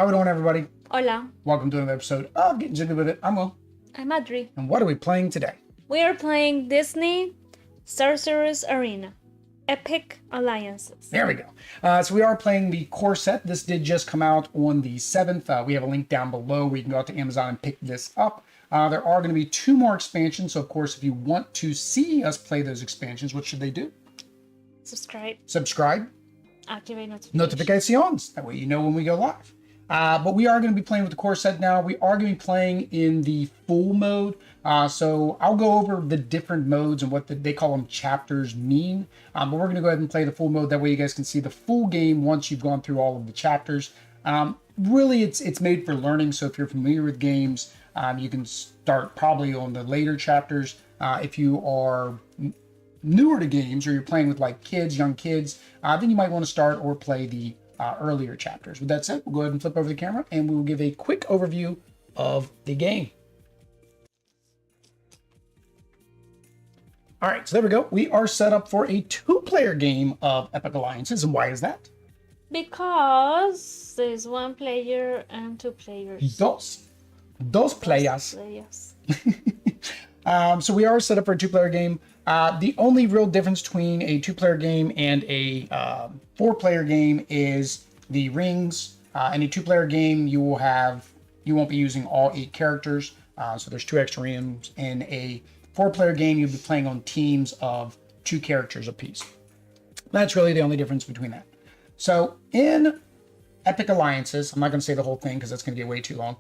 How we doing, everybody? Hola, Welcome to another episode of Getting Jiggy With It. I'm Will. I'm Adri. And what are we playing today? We are playing Disney Sorcerer's Arena. Epic Alliances. There we go. So we are playing the core set. This did just come out on the 7th. We have a link down below where you can go out to Amazon and pick this up. There are going to be 2 more expansions. So, of course, if you want to see us play those expansions, what should they do? Subscribe. Activate notifications. That way you know when we go live. But we are going to be playing with the core set now. We are going to be playing in the full mode. So I'll go over the different modes and what they call them chapters mean. But we're going to go ahead and play the full mode. That way you guys can see the full game once you've gone through all of the chapters. Really, it's made for learning. So if you're familiar with games, you can start probably on the later chapters. If you are newer to games or you're playing with like kids, young kids, then you might want to start or play the earlier chapters. With that said, we'll go ahead and flip over the camera and we will give a quick overview of the game. All right, so there we go. We are set up for a 2-player game of Epic Alliances. And why is that? Because there's 1 player and 2 players. Dos players. So we are set up for a 2-player game. The only real difference between a 2-player game and a 4-player game is the rings. In a 2-player game, you won't be using all 8 characters. So there's 2 extra rings. In a 4-player game, you'll be playing on teams of 2 characters apiece. That's really the only difference between that. So in Epic Alliances, I'm not going to say the whole thing because that's going to get way too long.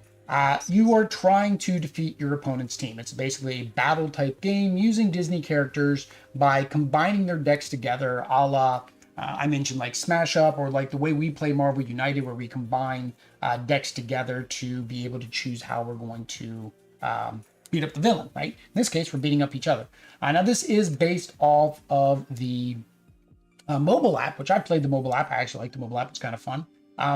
You are trying to defeat your opponent's team. It's basically a battle type game using Disney characters by combining their decks together, a la I mentioned like Smash Up, or like the way we play Marvel United, where we combine decks together to be able to choose how we're going to beat up the villain, right? In this case, we're beating up each other. Now this is based off of the mobile app, which I played the mobile app. I actually like the mobile app. It's kind of fun.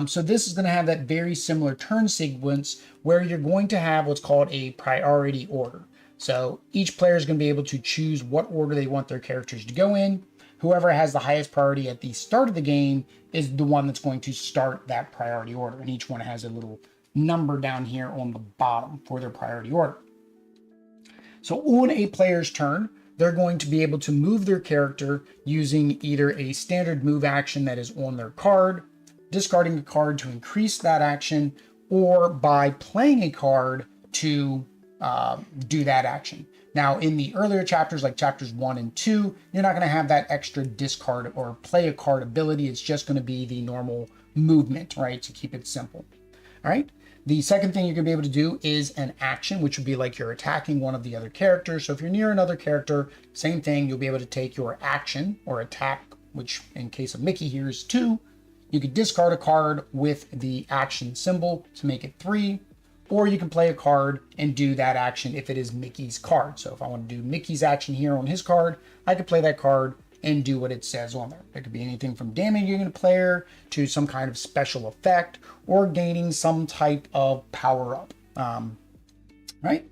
So this is going to have that very similar turn sequence where you're going to have what's called a priority order. So each player is going to be able to choose what order they want their characters to go in. Whoever has the highest priority at the start of the game is the one that's going to start that priority order. And each one has a little number down here on the bottom for their priority order. So on a player's turn, they're going to be able to move their character using either a standard move action that is on their card, discarding a card to increase that action, or by playing a card to do that action. Now, in the earlier chapters, like chapters 1 and 2, you're not going to have that extra discard or play a card ability. It's just going to be the normal movement, right, to keep it simple. All right. The second thing you're going to be able to do is an action, which would be like you're attacking one of the other characters. So if you're near another character, same thing, you'll be able to take your action or attack, which in case of Mickey here is 2. You could discard a card with the action symbol to make it 3, or you can play a card and do that action if it is Mickey's card. So if I want to do Mickey's action here on his card, I could play that card and do what it says on there. It could be anything from damaging a player to some kind of special effect or gaining some type of power up. Right?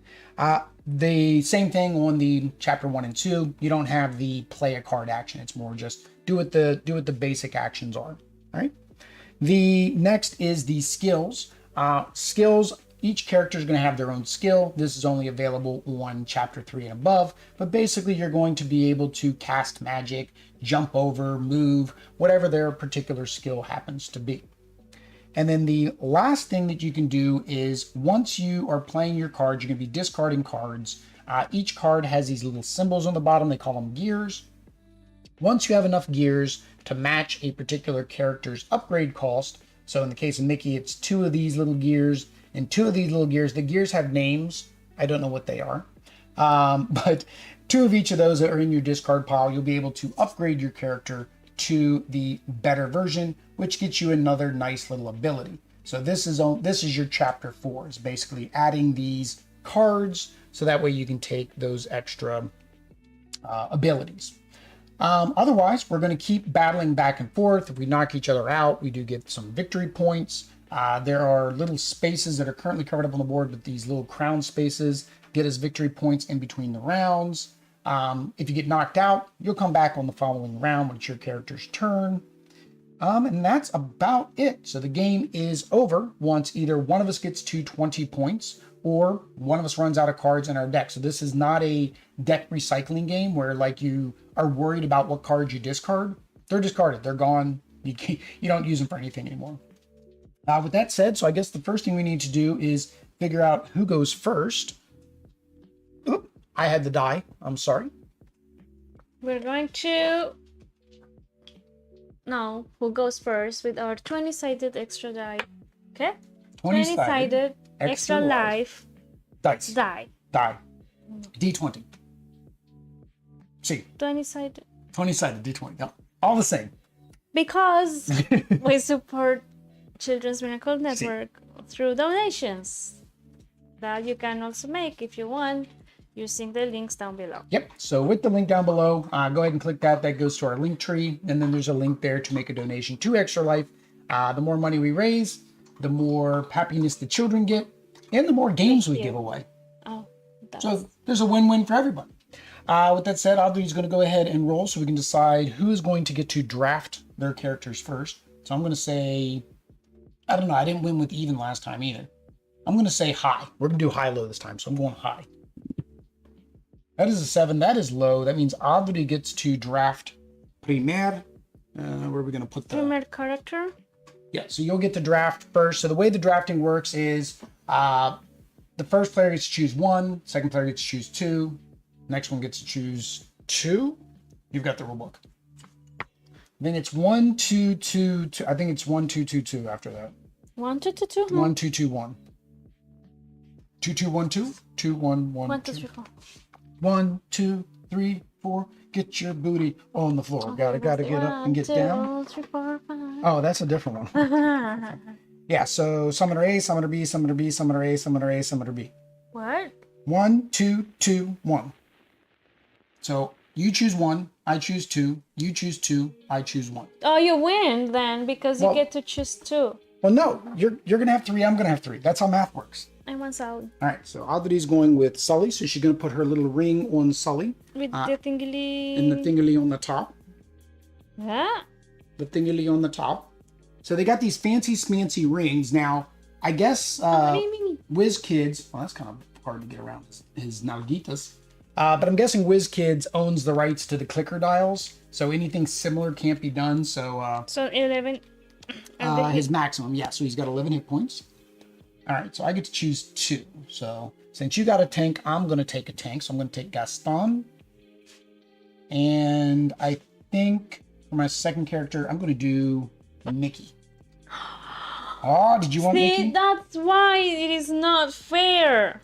The same thing on the chapter 1 and 2. You don't have the play a card action. It's more just do what the basic actions are. All right. The next is the skills. Skills, each character is going to have their own skill. This is only available on chapter 3 and above, but basically you're going to be able to cast magic, jump over, move, whatever their particular skill happens to be. And then the last thing that you can do is once you are playing your cards, you're going to be discarding cards. Each card has these little symbols on the bottom. They call them gears. Once you have enough gears to match a particular character's upgrade cost, so in the case of Mickey, it's 2 of these little gears and 2 of these little gears. The gears have names. I don't know what they are. But 2 of each of those that are in your discard pile, you'll be able to upgrade your character to the better version, which gets you another nice little ability. So this is your chapter 4. It's basically adding these cards so that way you can take those extra abilities. Otherwise, we're going to keep battling back and forth. If we knock each other out, we do get some victory points. There are little spaces that are currently covered up on the board, but these little crown spaces get us victory points in between the rounds. If you get knocked out, you'll come back on the following round when it's your character's turn. And that's about it. So the game is over once either one of us gets to 20 points or one of us runs out of cards in our deck. So this is not a deck recycling game where like you are worried about what cards you discard. They're discarded. They're gone. You don't use them for anything anymore. With that said, so I guess the first thing we need to do is figure out who goes first. Oop, I had the die. I'm sorry. We're going to... No, who goes first with our 20-sided extra die. Okay? 20-sided extra life dice. Die. D20. See. 20-sided. 20-sided D20. Yep. All the same. Because we support Children's Miracle Network through donations that you can also make if you want using the links down below. Yep. So with the link down below, go ahead and click that. That goes to our link tree. And then there's a link there to make a donation to Extra Life. The more money we raise, the more happiness the children get, and the more games we give away. Oh, so there's a win-win for everybody. With that said, Audrey's going to go ahead and roll so we can decide who is going to get to draft their characters first. So I'm going to say, I don't know. I didn't win with even last time either. I'm going to say high. We're going to do high-low this time. So I'm going high. That is a 7. That is low. That means Audrey gets to draft primer. Where are we going to put the... Primer character? Yeah, so you'll get to draft first. So the way the drafting works is the first player gets to choose 1. Second player gets to choose 2. Next one gets to choose 2. You've got the rule book. Then it's 1, 2, 2, 2. I think it's 1, 2, 2, 2 after that. 1, 2, 2, 2? 1, 2, 2, 1. 2, 2, 1, 2. 2, 1, 1, 1, 2, 3, 4. 1, 2, 3, 4. Get your booty on the floor. Gotta get up and get down. 3, 4, 5. Oh, that's a different one. Yeah, so summoner A, summoner B, summoner B, summoner A, summoner A, summoner B. What? 1, 2, 2, 1. So you choose 1, I choose 2, you choose 2, I choose 1. Oh, you win then because you get to choose 2. Well, no, you're gonna have 3, I'm gonna have 3. That's how math works. I want out. All right, so Audrey's going with Sulley, so she's gonna put her little ring on Sulley. With the thingy. And the thingy on the top. Yeah. The thingy on the top. So they got these fancy smancy rings. Now, I guess Whiz Kids, well, that's kind of hard to get around his nalguitas. But I'm guessing Whiz Kids owns the rights to the clicker dials, so anything similar can't be done. So 11. His maximum, yeah. So he's got 11 hit points. All right, so I get to choose 2. So since you got a tank, I'm going to take a tank. So I'm going to take Gaston. And I think for my second character, I'm going to do Mickey. Oh, did you want Mickey? See, that's why it is not fair.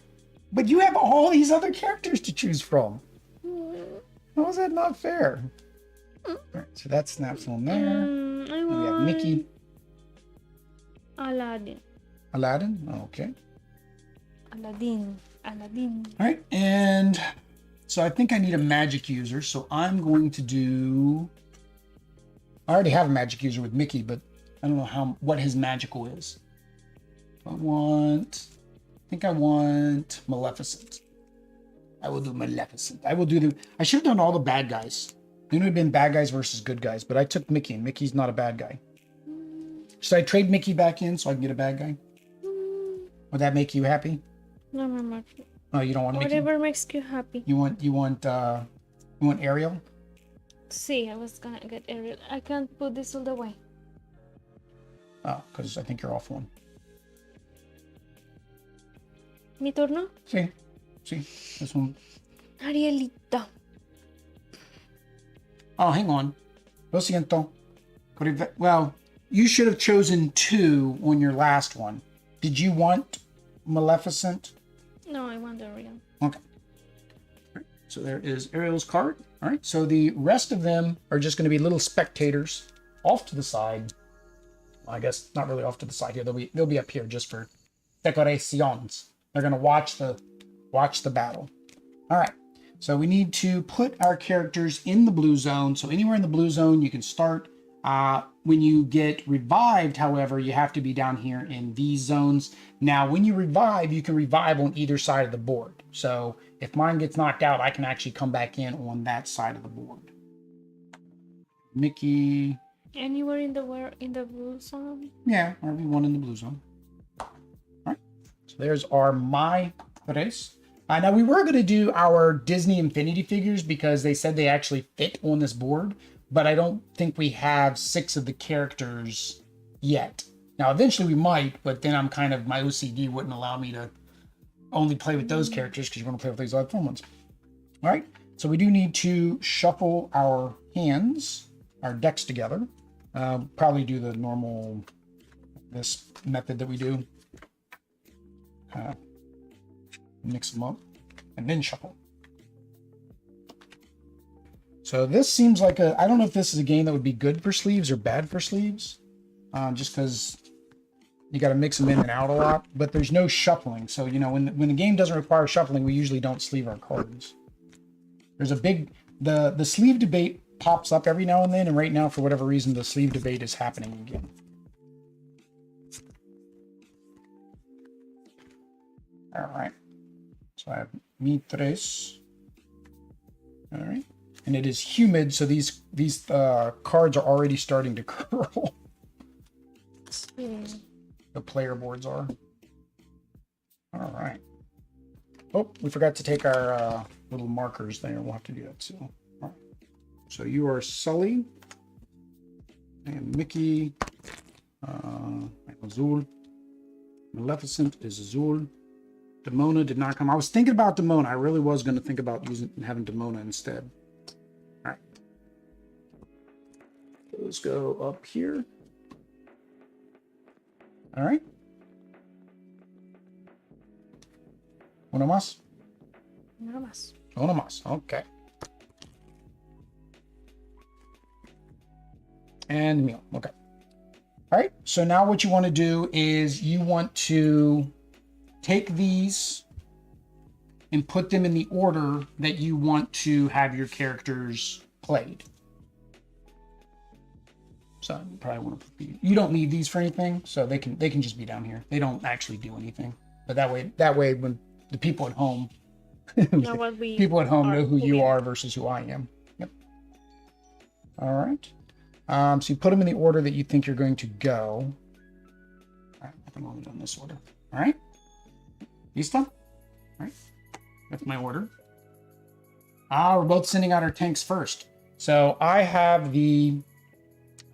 But you have all these other characters to choose from. How is that not fair? All right, so that snaps on there. And we have Mickey. Aladdin. Aladdin? Oh, okay. Aladdin. All right, and so I think I need a magic user. So I'm going to do... I already have a magic user with Mickey, but I don't know what his magical is. I think I want Maleficent. I will do Maleficent. I should have done all the bad guys. It would have been bad guys versus good guys, but I took Mickey, and Mickey's not a bad guy. Should I trade Mickey back in so I can get a bad guy? Would that make you happy? No, no. Oh, you don't want Mickey? Whatever makes you happy. You want Ariel? See, I was gonna get Ariel. I can't put this all the way. Oh, because I think you're off one. Mi turno? See, this one. Arielita. Oh, hang on. Lo siento. Well, you should have chosen 2 on your last one. Did you want Maleficent? No, I want Ariel. Okay. All right, so there is Ariel's card. All right, so the rest of them are just going to be little spectators off to the side. Well, I guess not really off to the side here. They'll be up here just for decorations. They're going to watch the battle. All right. So we need to put our characters in the blue zone. So anywhere in the blue zone, you can start. When you get revived, however, you have to be down here in these zones. Now, when you revive, you can revive on either side of the board. So if mine gets knocked out, I can actually come back in on that side of the board. Mickey, Anywhere in the blue zone? Yeah, wherever you want in the blue zone. All right. So there's our my tres. Now we were going to do our Disney Infinity figures because they said they actually fit on this board, but I don't think we have 6 of the characters yet. Now eventually we might, but then I'm kind of, my OCD wouldn't allow me to only play with those characters because you want to play with these other fun ones. All right. So we do need to shuffle our hands, our decks together. Probably do the normal, this method that we do. Mix them up and then shuffle. So this seems like I don't know if this is a game that would be good for sleeves or bad for sleeves, just because you got to mix them in and out a lot, but there's no shuffling. So, you know, when the game doesn't require shuffling, we usually don't sleeve our cards. There's a big, the sleeve debate pops up every now and then, and right now, for whatever reason, the sleeve debate is happening again. All right. So I have mi tres. All right. And it is humid, so these cards are already starting to curl. The player boards are. All right. Oh, we forgot to take our little markers there. We'll have to do that too. All right. So you are Sulley. And Mickey. Azul. Maleficent is Azul. Demona did not come. I was thinking about Demona. I really was going to think about having Demona instead. All right. Let's go up here. All right. Uno más. Nada más. Uno más. Okay. And meal. Okay. All right. So now what you want to do is you want to take these and put them in the order that you want to have your characters played. So you probably want to put you don't need these for anything, so they can just be down here. They don't actually do anything. But that way when the people at home people at home know who you are versus who I am. Yep. All right. So you put them in the order that you think you're going to go. All right, I think I'll do in this order. All right. Listo? All right. That's my order. We're both sending out our tanks first. So I have the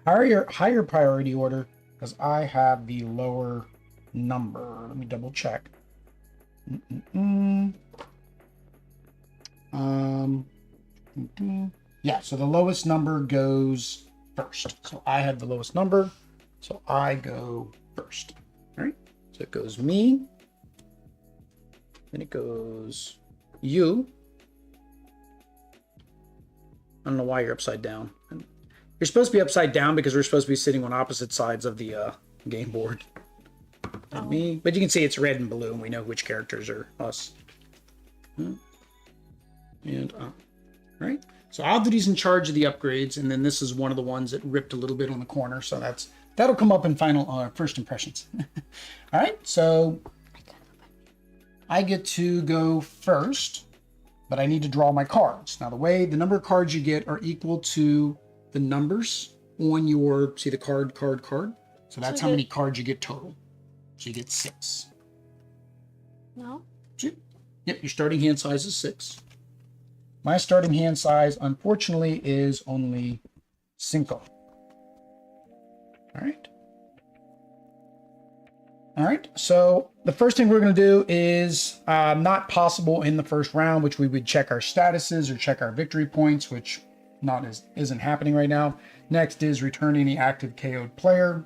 higher priority order because I have the lower number. Let me double check. Yeah, so the lowest number goes first. So I have the lowest number, so I go first. All right. So it goes me. Then it goes you. I don't know why you're upside down. You're supposed to be upside down because we're supposed to be sitting on opposite sides of the game board. And me, but you can see it's red and blue, and we know which characters are us. And right. So Abdi's in charge of the upgrades, and then this is one of the ones that ripped a little bit on the corner. So that'll come up in final first impressions. All right. So I get to go first, but I need to draw my cards. Now the number of cards you get are equal to the numbers on your, see the card. So that's how many cards you get total. So you get 6. No? Yep, your starting hand size is 6. My starting hand size, unfortunately, is only 5. All right. All right, so the first thing we're going to do is not possible in the first round, which we would check our statuses or check our victory points, which isn't happening right now. Next is return any active KO'd player,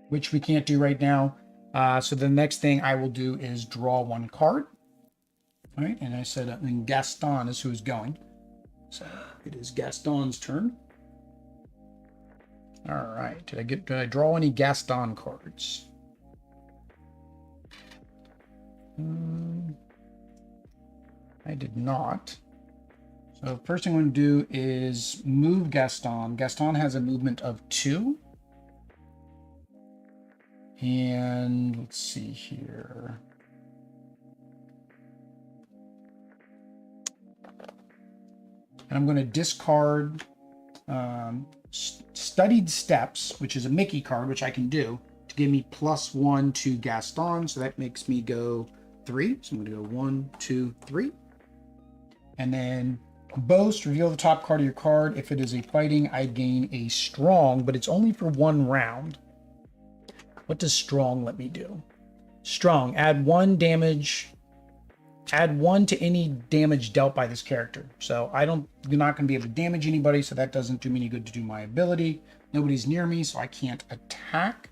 which we can't do right now. So the next thing I will do is draw 1 card. All right, and I said and Gaston is who's going. So it is Gaston's turn. All right, did I draw any Gaston cards? I did not. So first thing I'm going to do is move Gaston. Gaston has a movement of 2. And let's see here. And I'm going to discard Studied Steps, which is a Mickey card, which I can do to give me +1 to Gaston. So that makes me go 3. So I'm going to go 1, 2, 3. And then Boast, reveal the top card of your card. If it is a fighting, I gain a strong, but it's only for 1 round. What does strong let me do? Strong, add 1 damage. Add 1 to any damage dealt by this character. So you're not going to be able to damage anybody, so that doesn't do me any good to do my ability. Nobody's near me, so I can't attack.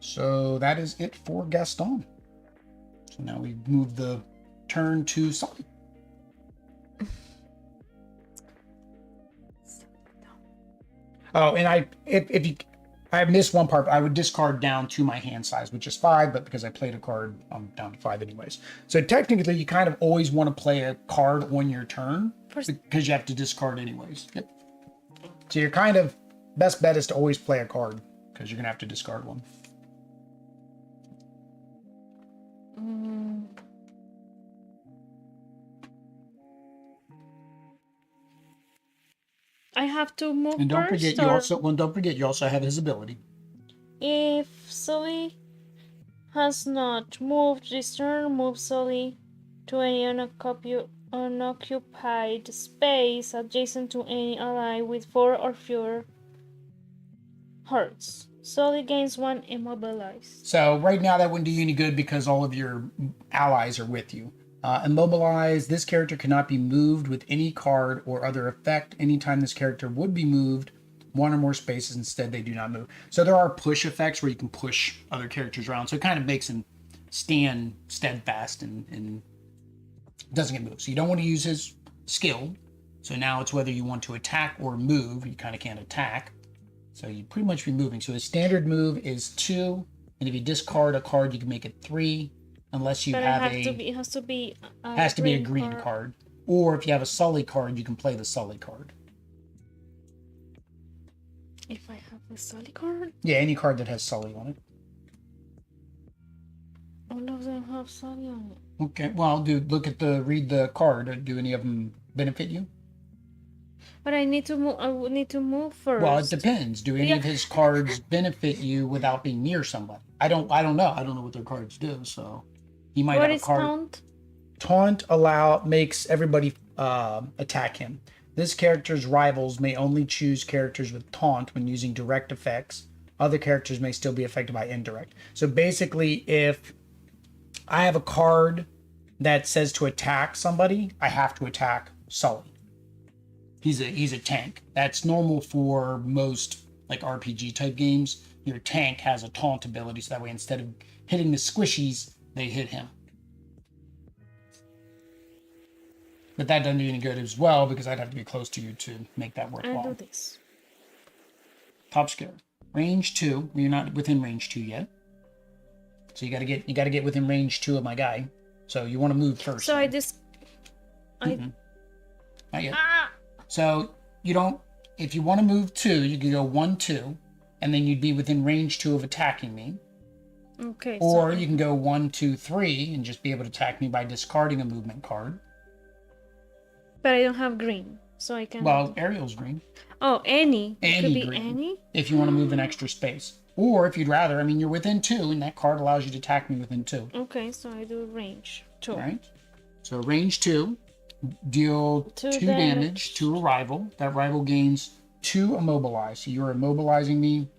So that is it for Gaston. So now we move the turn to Sulley. Oh, and I missed one part. I would discard down to my hand size, which is 5, but because I played a card, I'm down to 5 anyways. So technically, you kind of always want to play a card on your turn because you have to discard anyways. Yep. So your kind of best bet is to always play a card because you're gonna have to discard one. I have to move and don't first, forget, don't forget, you also have his ability. If Sulley has not moved this turn, move Sulley to any unoccupied space adjacent to any ally with 4 or fewer hearts. Sulley gains 1 immobilized. So right now that wouldn't do you any good because all of your allies are with you. Immobilized, this character cannot be moved with any card or other effect. Anytime this character would be moved 1 or more spaces, instead they do not move. So there are push effects where you can push other characters around. So it kind of makes him stand steadfast and doesn't get moved. So you don't want to use his skill. So now it's whether you want to attack or move. You kind of can't attack. So you pretty much be moving. So his standard move is 2. And if you discard a card, you can make it 3. Unless you but have it has to be a green card. Or if you have a Sulley card, you can play the Sulley card. If I have the Sulley card? Yeah, any card that has Sulley on it. All of them have Sulley on it. Okay, well, read the card. Do any of them benefit you? But I need to move. I would need to move first. Well, it depends. Do any of his cards benefit you without being near somebody? I don't know. I don't know what their cards do. So he might have a card. Taunt? Taunt makes everybody attack him. This character's rivals may only choose characters with taunt when using direct effects. Other characters may still be affected by indirect. So basically, if I have a card that says to attack somebody, I have to attack Sulley. He's a tank. That's normal for most like RPG type games. Your tank has a taunt ability, so that way instead of hitting the squishies, they hit him. But that doesn't do any good as well because I'd have to be close to you to make that worthwhile. I'll do this. Top scare. Range 2. You're not within range 2 yet. So you gotta get within range 2 of my guy. So you want to move first. So Not yet. So you don't. If you want to move 2, you can go 1, 2, and then you'd be within range 2 of attacking me. Okay. Or you can go 1, 2, 3, and just be able to attack me by discarding a movement card. But I don't have green, so I can. Well, Ariel's green. Oh, any. It could be green, any. If you want to move an extra space, or if you'd rather, you're within 2, and that card allows you to attack me within 2. Okay, so I do range 2. All right. So range 2. Deal 2 damage to a rival. That rival gains 2 immobilize. So you're immobilizing me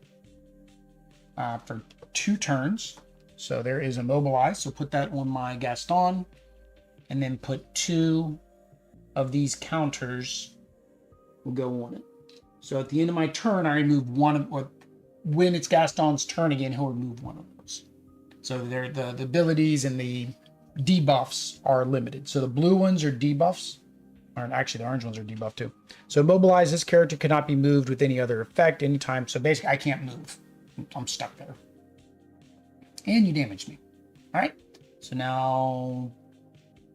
for 2 turns. So there is immobilize. So put that on my Gaston. And then put 2 of these counters will go on it. So at the end of my turn, I remove one of, or when it's Gaston's turn again, he'll remove one of those. So they're the abilities and the debuffs are limited. So the blue ones are debuffs, or actually the orange ones are debuffed too. So immobilize, this character cannot be moved with any other effect anytime. So basically I can't move. I'm stuck there. And you damaged me. All right. So now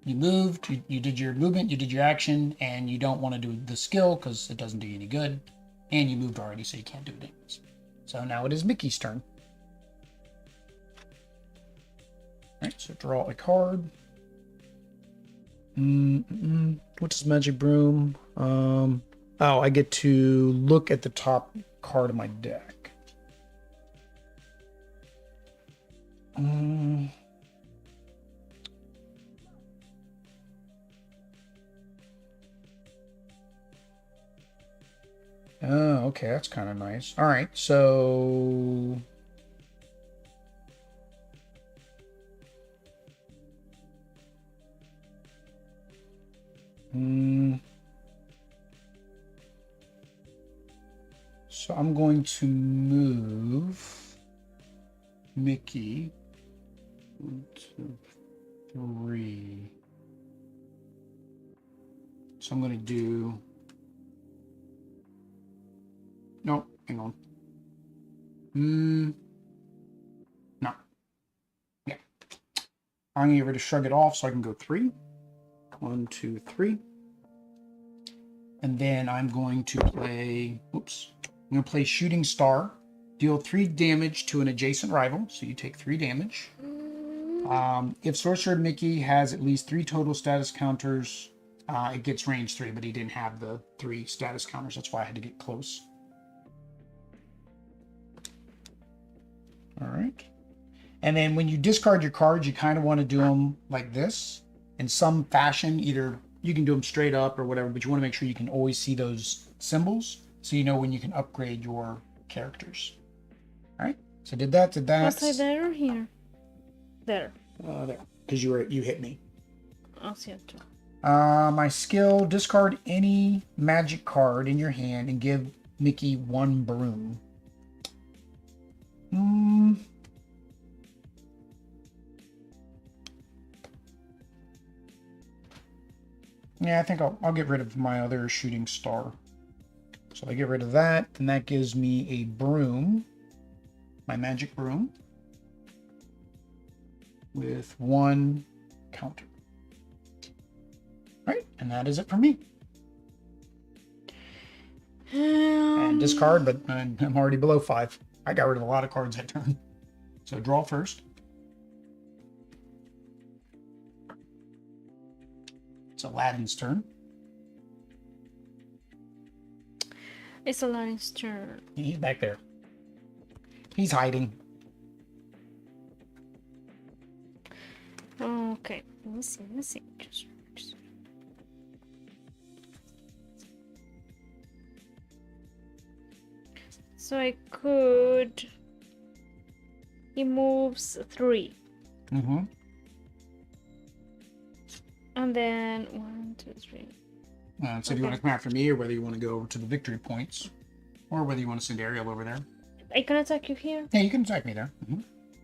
you moved, you did your movement, you did your action, and you don't want to do the skill because it doesn't do you any good. And you moved already, so you can't do damage. So now it is Mickey's turn. Alright, so draw a card. What does Magic Broom? Oh, I get to look at the top card of my deck. Oh, okay, that's kind of nice. All right, so so I'm going to move Mickey 1, 2, 3. So I'm going to do. No, hang on. No. Yeah. I'm going to get rid of Shrug It Off so I can go 3. 1, 2, 3. And then I'm going to play. Oops. I'm going to play Shooting Star. Deal 3 damage to an adjacent rival. So you take 3 damage. If Sorcerer Mickey has at least 3 total status counters, it gets range 3, but he didn't have the 3 status counters. That's why I had to get close. All right. And then when you discard your cards, you kind of want to do them like this in some fashion. Either you can do them straight up or whatever, but you want to make sure you can always see those symbols so you know when you can upgrade your characters. All right. So did that. Was I there or here? There. There. Because you hit me. I'll see it too. My skill, discard any magic card in your hand and give Mickey 1 broom. Yeah, I think I'll get rid of my other Shooting Star. So I get rid of that, and that gives me a broom, my magic broom, with 1 counter. Right, and that is it for me. And discard, but I'm already below 5. I got rid of a lot of cards that turn. So draw first. It's Aladdin's turn. It's Aladdin's turn. He's back there. He's hiding. Okay, let me see. So I could. He moves 3. And then 1, 2, 3. So do you want to come after me, or whether you want to go over to the victory points, or whether you want to send Ariel over there? I can attack you here. Yeah, you can attack me there.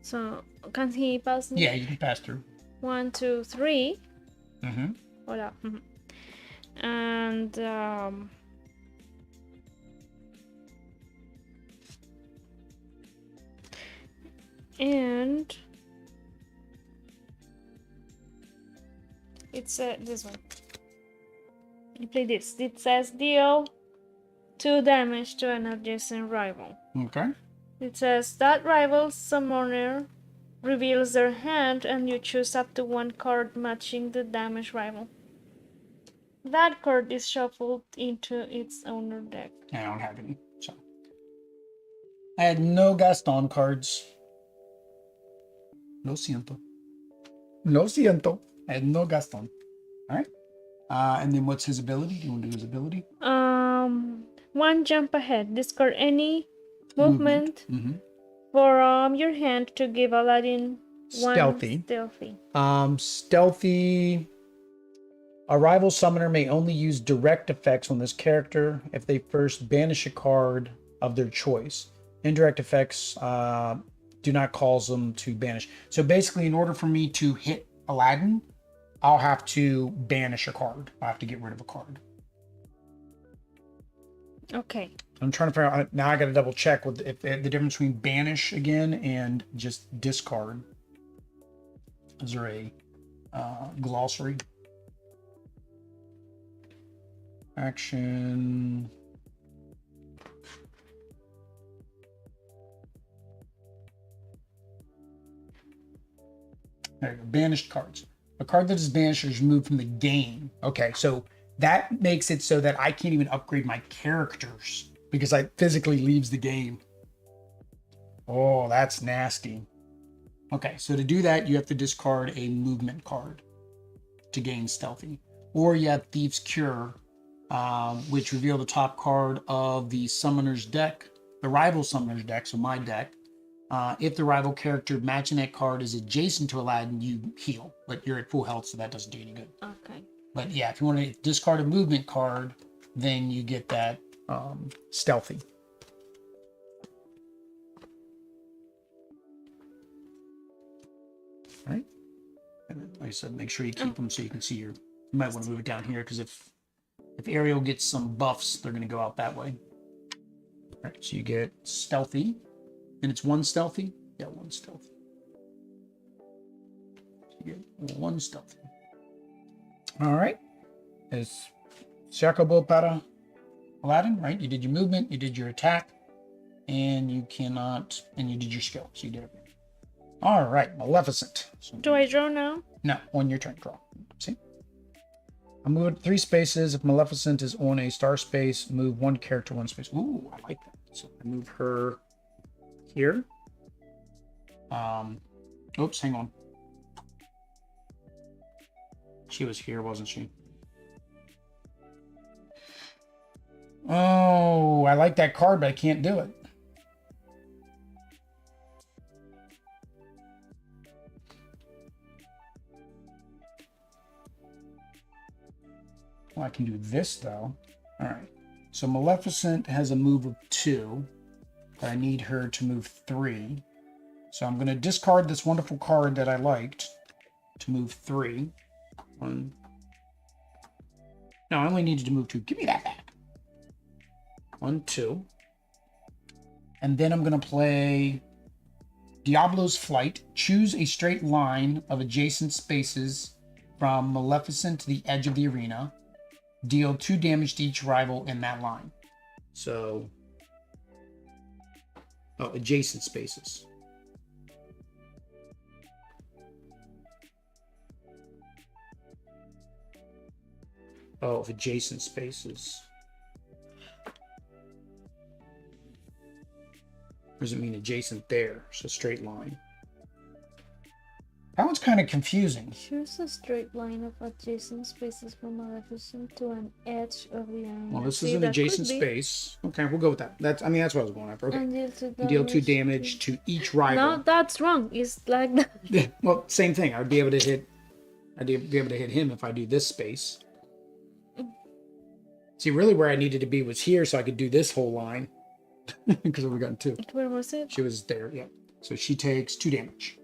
So can he pass me? Yeah, you can pass through. 1, 2, 3. Hola. And it's this one. You play this. It says deal 2 damage to an adjacent rival. Okay. It says that rival's summoner reveals their hand and you choose up to 1 card matching the damaged rival. That card is shuffled into its owner deck. I don't have any. So I had no Gaston cards. Lo siento. Lo siento. I had no Gaston. All right. And then what's his ability? Do you want to do his ability? 1 jump ahead. Discard any movement from your hand to give Aladdin 1 stealthy. Stealthy. A rival summoner may only use direct effects on this character if they first banish a card of their choice. Indirect effects do not cause them to banish. So basically, in order for me to hit Aladdin, I'll have to banish a card. I'll have to get rid of a card. Okay. I'm trying to figure out, now I got to double check with if the difference between banish again and just discard. Is there a glossary? Action. There you go. Banished cards. A card that is banished is removed from the game. Okay, so That makes it so that I can't even upgrade my characters because I physically leaves the game. Oh, that's nasty. Okay, so to do that, you have to discard a movement card to gain stealthy. Or you have Thieves' Cure, which reveal the top card of the summoner's deck, the rival summoner's deck, so my deck. If the rival character matching that card is adjacent to Aladdin, you heal, but you're at full health, so that doesn't do any good. Okay. But yeah, if you want to discard a movement card, then you get that stealthy. Right? And then, like I said, make sure you keep them so you can see your. You might want to move it down here because if Ariel gets some buffs, they're going to go out that way. All right, so you get stealthy, and it's one stealthy. Yeah, one stealthy. So you get one stealthy. All right. It's Shakabo para Aladdin, right? You did your movement, you did your attack, and you did your skill. So you did everything. All right, Maleficent. So, Do I draw now? no, on your turn, draw. See? I move it 3 spaces. If Maleficent is on a star space, move 1 character 1 space. Ooh, I like that. So I move her here. Oops, hang on. She was here, wasn't she? Oh, I like that card, but I can't do it. Well, I can do this, though. All right. So Maleficent has a move of 2, but I need her to move 3. So I'm going to discard this wonderful card that I liked to move 3. 1. No, I only needed to move 2. Give me that back. 1, 2. And then I'm going to play Diablo's Flight. Choose a straight line of adjacent spaces from Maleficent to the edge of the arena. Deal 2 damage to each rival in that line. So, adjacent spaces. Oh, adjacent spaces. Or does it mean adjacent there? So straight line. That one's kind of confusing. Choose a straight line of adjacent spaces from Maleficent to an edge of the arena. Well, this is an adjacent space. Okay, we'll go with that. That's what I was going after. Okay. And deal 2 damage to each rival. No, that's wrong. It's like that. Yeah, well, same thing. I'd be able to hit him if I do this space. See, really where I needed to be was here so I could do this whole line. Because we've gotten 2. Where was it? She was there, yeah. So she takes 2 damage.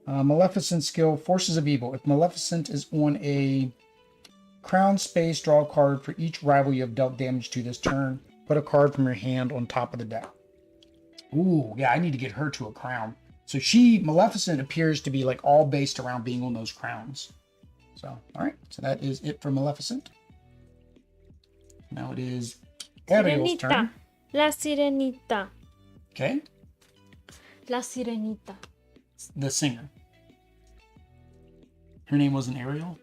Maleficent skill, Forces of Evil. If Maleficent is on a crown space, draw a card for each rival you have dealt damage to this turn. Put a card from your hand on top of the deck. Ooh, yeah, I need to get her to a crown. So Maleficent appears to be like all based around being on those crowns. So, all right. So that is it for Maleficent. Now it is Ariel's turn. La Sirenita. Okay. La Sirenita. The singer. Her name wasn't Ariel?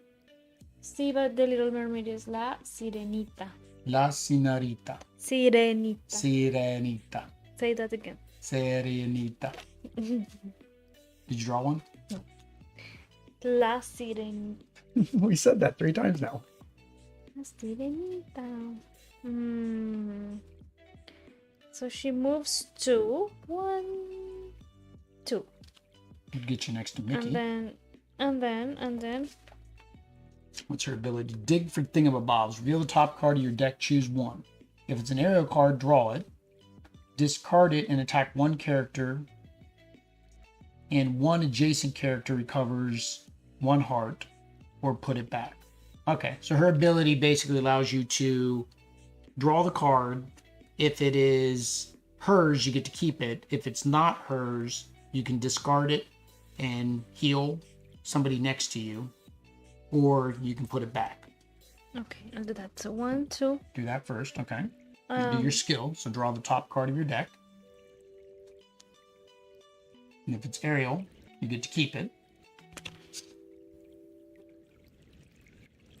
Sí, but the Little Mermaid is La Sirenita. La Sirenita. Sirenita. Sirenita. Say that again. Sirenita. Did you draw one? No. La Sirenita. We said that 3 times now. La Sirenita. So she moves 2. 1, 2. Get you next to Mickey. And then. What's her ability? Dig for thingamabobs. Reveal the top card of your deck. Choose 1. If it's an Ariel card, draw it. Discard it and attack 1 character. And 1 adjacent character recovers 1 heart. Or put it back. Okay, so her ability basically allows you to draw the card. If it is hers, you get to keep it. If it's not hers, you can discard it and heal somebody next to you, or you can put it back. Okay, I'll do that. So 1, 2. Do that first, okay. You do your skill, so draw the top card of your deck. And if it's Ariel, you get to keep it.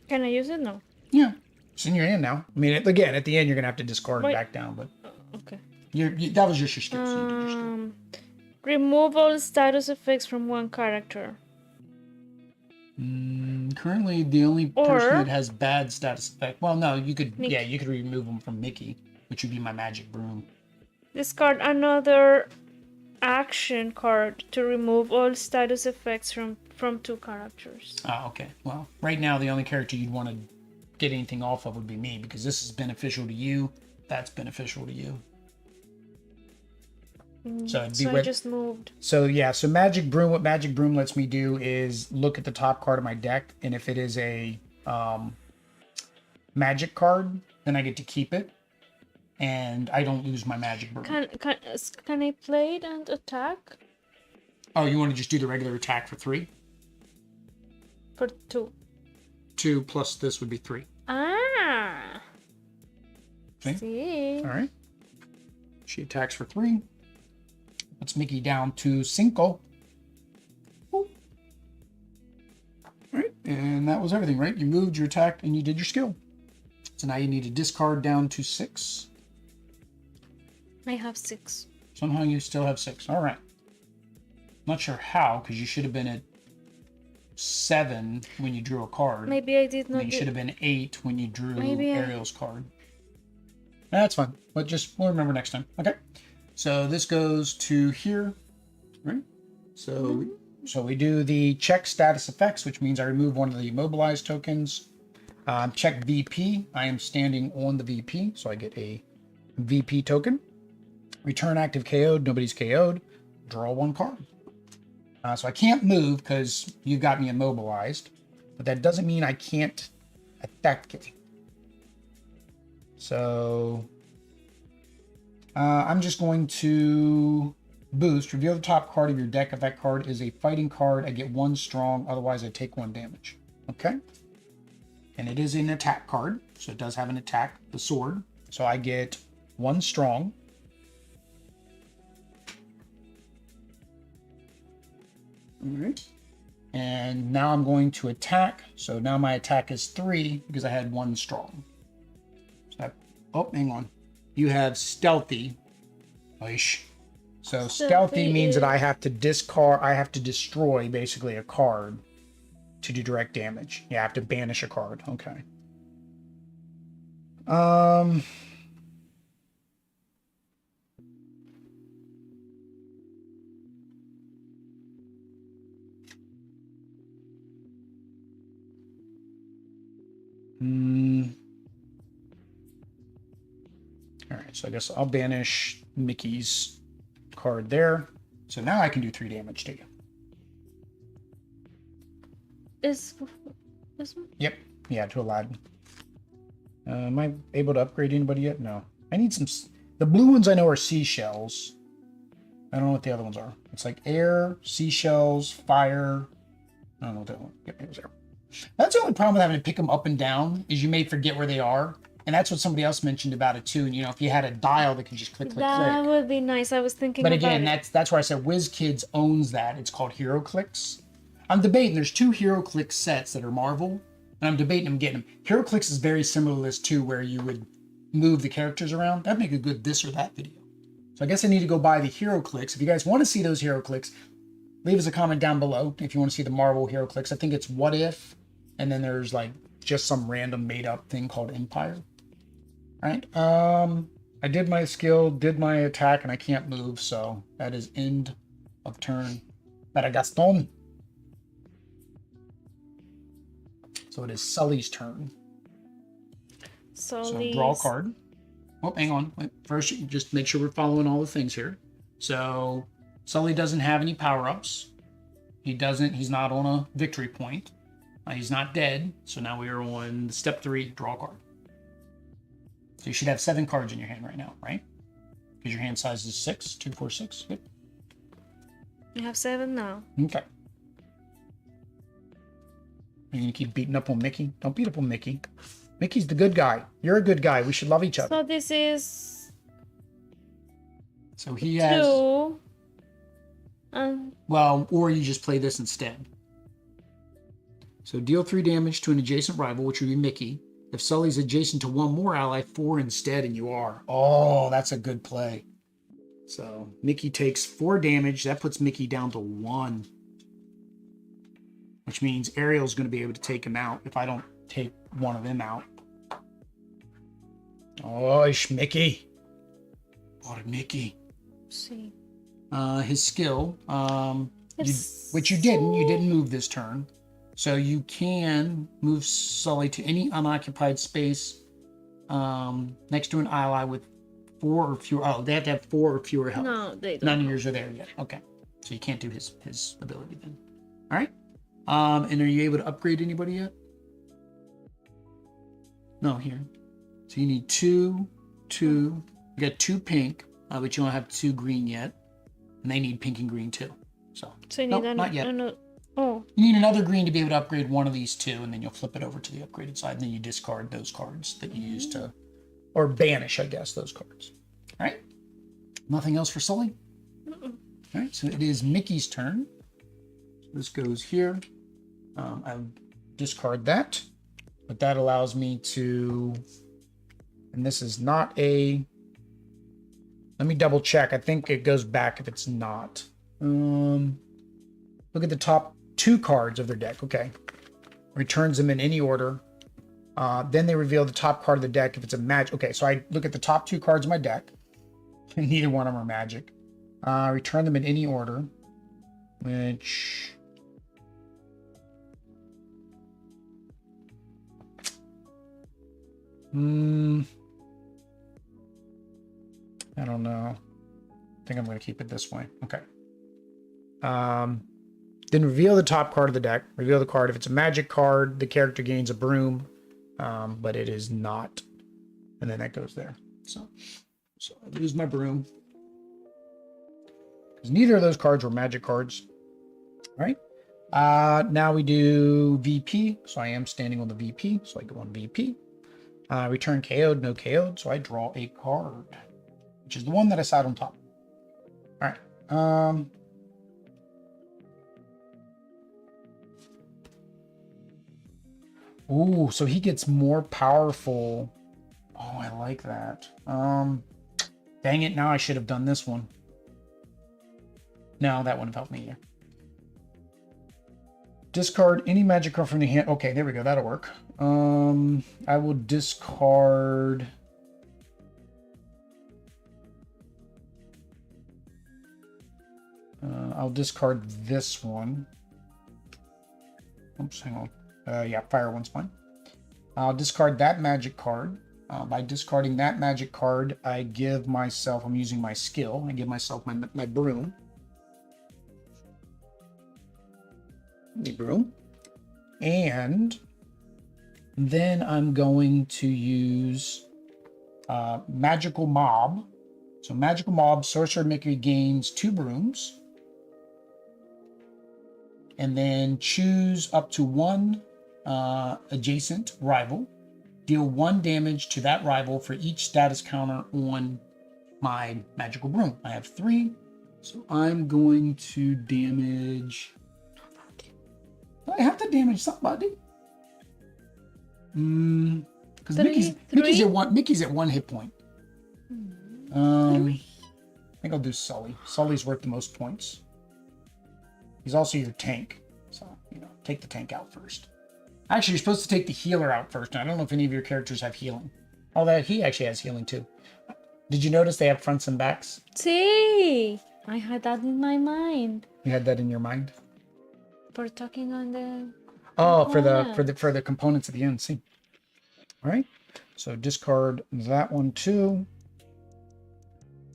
Can I use it? No. Yeah, it's in your hand now. I mean, again, at the end, you're gonna have to discard Wait. back down, but Okay. that was just your skill. So you did your skill. Remove all status effects from one character. Currently, the only Or- person that has bad status effect. Well, no, you could. Mickey. Yeah, you could remove them from Mickey, which would be my magic broom. Discard another action card to remove all status effects from two characters. Ah, okay. Well, right now, the only character you'd want to get anything off of would be me, because this is beneficial to you. That's beneficial to you. So it'd be So I just moved. So yeah, so Magic Broom, what Magic Broom lets me do is look at the top card of my deck, and if it is a magic card, then I get to keep it, and I don't lose my Magic Broom. Can I play it and attack? Oh, you want to just do the regular attack for 3? For 2. 2 plus this would be 3. Ah. See? See. All right. She attacks for 3. Let's Mickey down to 5. All right, and that was everything, right? You moved, you attacked, and you did your skill. So now you need to discard down to 6. I have 6. Somehow you still have 6. All right. Not sure how, because you should have been at 7 when you drew a card. Maybe I did not. You should have been 8 when you drew Maybe Ariel's card. That's fine, but we'll remember next time. Okay. So this goes to here, right? So we do the check status effects, which means I remove one of the immobilized tokens. Check VP. I am standing on the VP, so I get a VP token. Return active KO'd. Nobody's KO'd. Draw 1 card. So I can't move because you got me immobilized, but that doesn't mean I can't attack it. So I'm just going to boost. Reveal the top card of your deck. If that card is a fighting card, I get 1 strong. Otherwise, I take 1 damage. Okay? And it is an attack card, so it does have an attack, the sword. So I get 1 strong. All right. And now I'm going to attack. So now my attack is 3 because I had 1 strong. So hang on. You have stealthy. So stealthy means that I have to destroy basically a card to do direct damage. Yeah, I have to banish a card. Okay. All right, so I guess I'll banish Mickey's card there. So now I can do 3 damage to you. Is this one? Yep. Yeah, to Aladdin. Am I able to upgrade anybody yet? No. I need some... The blue ones I know are seashells. I don't know what the other ones are. It's like air, seashells, fire. I don't know what that one. Yep, it was there. That's the only problem with having to pick them up and down is you may forget where they are. And that's what somebody else mentioned about it too. And if you had a dial that could just click, That would be nice. I was thinking But about again, it. that's where I said WizKids owns that. It's called Hero Clicks. I'm debating. There's 2 Hero Clicks sets that are Marvel. And I'm debating them getting them. Hero Clicks is very similar to this too, where you would move the characters around. That'd make a good this or that video. So I guess I need to go buy the Hero Clicks. If you guys want to see those Hero Clicks, leave us a comment down below if you want to see the Marvel Hero Clicks. I think it's What If, and then there's like just some random made up thing called Empire. All right. I did my skill, did my attack, and I can't move, so that is end of turn. Para Gaston. So it is Sulley's turn. So draw a card. Oh, hang on. Wait, first, just make sure we're following all the things here. So Sulley doesn't have any power-ups. He's not on a victory point. He's not dead. So now we are on step 3, draw a card. So you should have 7 cards in your hand right now, right? Because your hand size is 6, 2, 4, 6. Good. You have 7 now. Okay. Are you going to keep beating up on Mickey? Don't beat up on Mickey. Mickey's the good guy. You're a good guy. We should love each other. So this is... So he has... 2. Well, or you just play this instead. So deal 3 damage to an adjacent rival, which would be Mickey. If Sully's adjacent to one more ally, 4 instead, and you are. Oh, that's a good play. So Mickey takes 4 damage. That puts Mickey down to 1. Which means Ariel's going to be able to take him out if I don't take one of them out. Oh, Mickey. Oh, Mickey. See. His skill, which you didn't. You didn't move this turn. So you can move Sulley to any unoccupied space next to an ally with 4 or fewer. Oh, they have to have 4 or fewer health. No, they don't. None of yours are there yet. Okay. So you can't do his ability then. All right. And are you able to upgrade anybody yet? No, here. So you need 2. You got 2 pink, but you don't have 2 green yet. And they need pink and green too. So you need not yet. Oh. You need another green to be able to upgrade one of these 2, and then you'll flip it over to the upgraded side, and then you discard those cards that you used to, or banish, I guess, those cards. All right. Nothing else for Sulley? All right. So it is Mickey's turn. So this goes here. I'll discard that, but that allows me to, and this is not a, let me double check. I think it goes back if it's not. Look at the top 2 cards of their deck. Okay. Returns them in any order. Then they reveal the top card of the deck if it's a magic. Okay, so I look at the top 2 cards of my deck. Neither one of them are magic. Return them in any order. Which... I don't know. I think I'm going to keep it this way. Okay. Then reveal the top card of the deck. Reveal the card. If it's a magic card, the character gains a broom, but it is not. And then that goes there. So I lose my broom. Because neither of those cards were magic cards. All right. Now we do VP. So I am standing on the VP. So I go on VP. Return KO'd, no KO'd. So I draw a card, which is the one that I sat on top. All right. Ooh, so he gets more powerful. Oh, I like that. Dang it, now I should have done this one. No, that wouldn't have helped me either. Discard any magic card from the hand. Okay, there we go. That'll work. I will discard... I'll discard this one. Oops, hang on. Yeah, fire one's fine. I'll discard that magic card. By discarding that magic card, I give myself, I'm using my skill, I give myself my broom. The broom. And then I'm going to use Magical Mob. So Magical Mob, Sorcerer Mickey gains 2 brooms. And then choose up to 1 adjacent rival. Deal 1 damage to that rival for each status counter on my magical broom. I have 3, so I'm going to damage... I have to damage somebody. Because Mickey's at 1 hit point. I think I'll do Sulley. Sully's worth the most points. He's also your tank, so take the tank out first. Actually, you're supposed to take the healer out first. I don't know if any of your characters have healing. Although he actually has healing too. Did you notice they have fronts and backs? See, I had that in my mind. You had that in your mind? For talking on the... Oh, for the components at the end. See. All right. So discard that one too.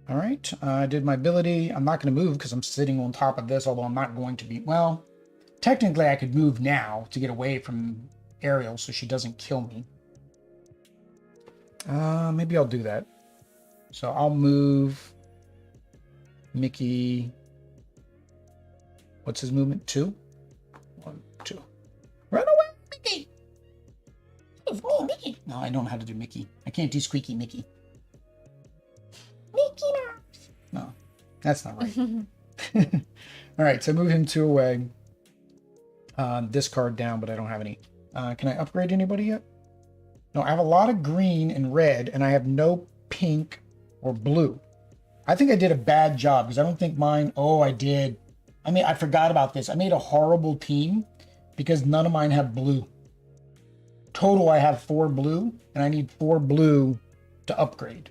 All right. I did my ability. I'm not going to move because I'm sitting on top of this, although I'm not going to be... Well, technically I could move now to get away from Ariel so she doesn't kill me. Maybe I'll do that. So I'll move Mickey. What's his movement? 2? 1, 2. Run away, Mickey! Oh, Mickey! No, I don't know how to do Mickey. I can't do squeaky Mickey. Mickey Mouse! No, that's not right. All right, so move him 2 away. this card down, but I don't have any. Can I upgrade anybody yet? No, I have a lot of green and red, and I have no pink or blue. I think I did a bad job because I don't think mine. Oh, I did. I mean, I forgot about this. I made a horrible team because none of mine have blue. Total, I have 4 blue, and I need 4 blue to upgrade.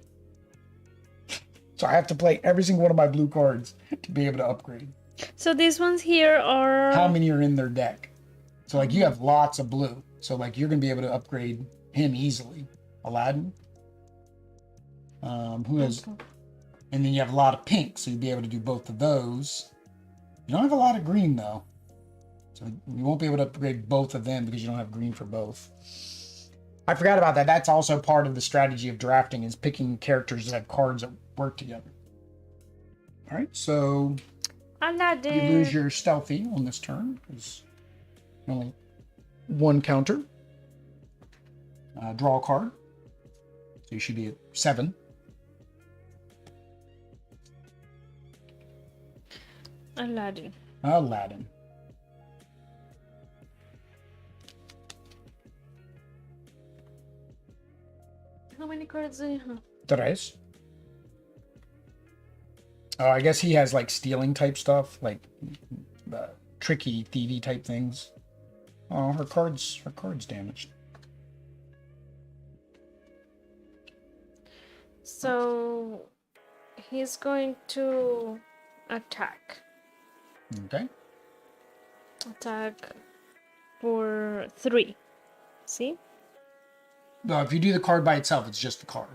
So I have to play every single one of my blue cards to be able to upgrade. So these ones here are... How many are in their deck? So like you have lots of blue. So like you're going to be able to upgrade him easily. Aladdin. Who has... Okay. And then you have a lot of pink, so you'll be able to do both of those. You don't have a lot of green, though. So you won't be able to upgrade both of them because you don't have green for both. I forgot about that. That's also part of the strategy of drafting, is picking characters that have cards that work together. All right, so Aladdin. you lose your stealthy on this turn because only 1 counter. Draw a card. So you should be at 7. Aladdin. Aladdin. How many cards do you have? Tres. Oh, I guess he has like stealing type stuff, like tricky, thievy type things. Oh, her card's damaged. So he's going to attack. Okay. Attack for 3. See? No, if you do the card by itself, it's just the card.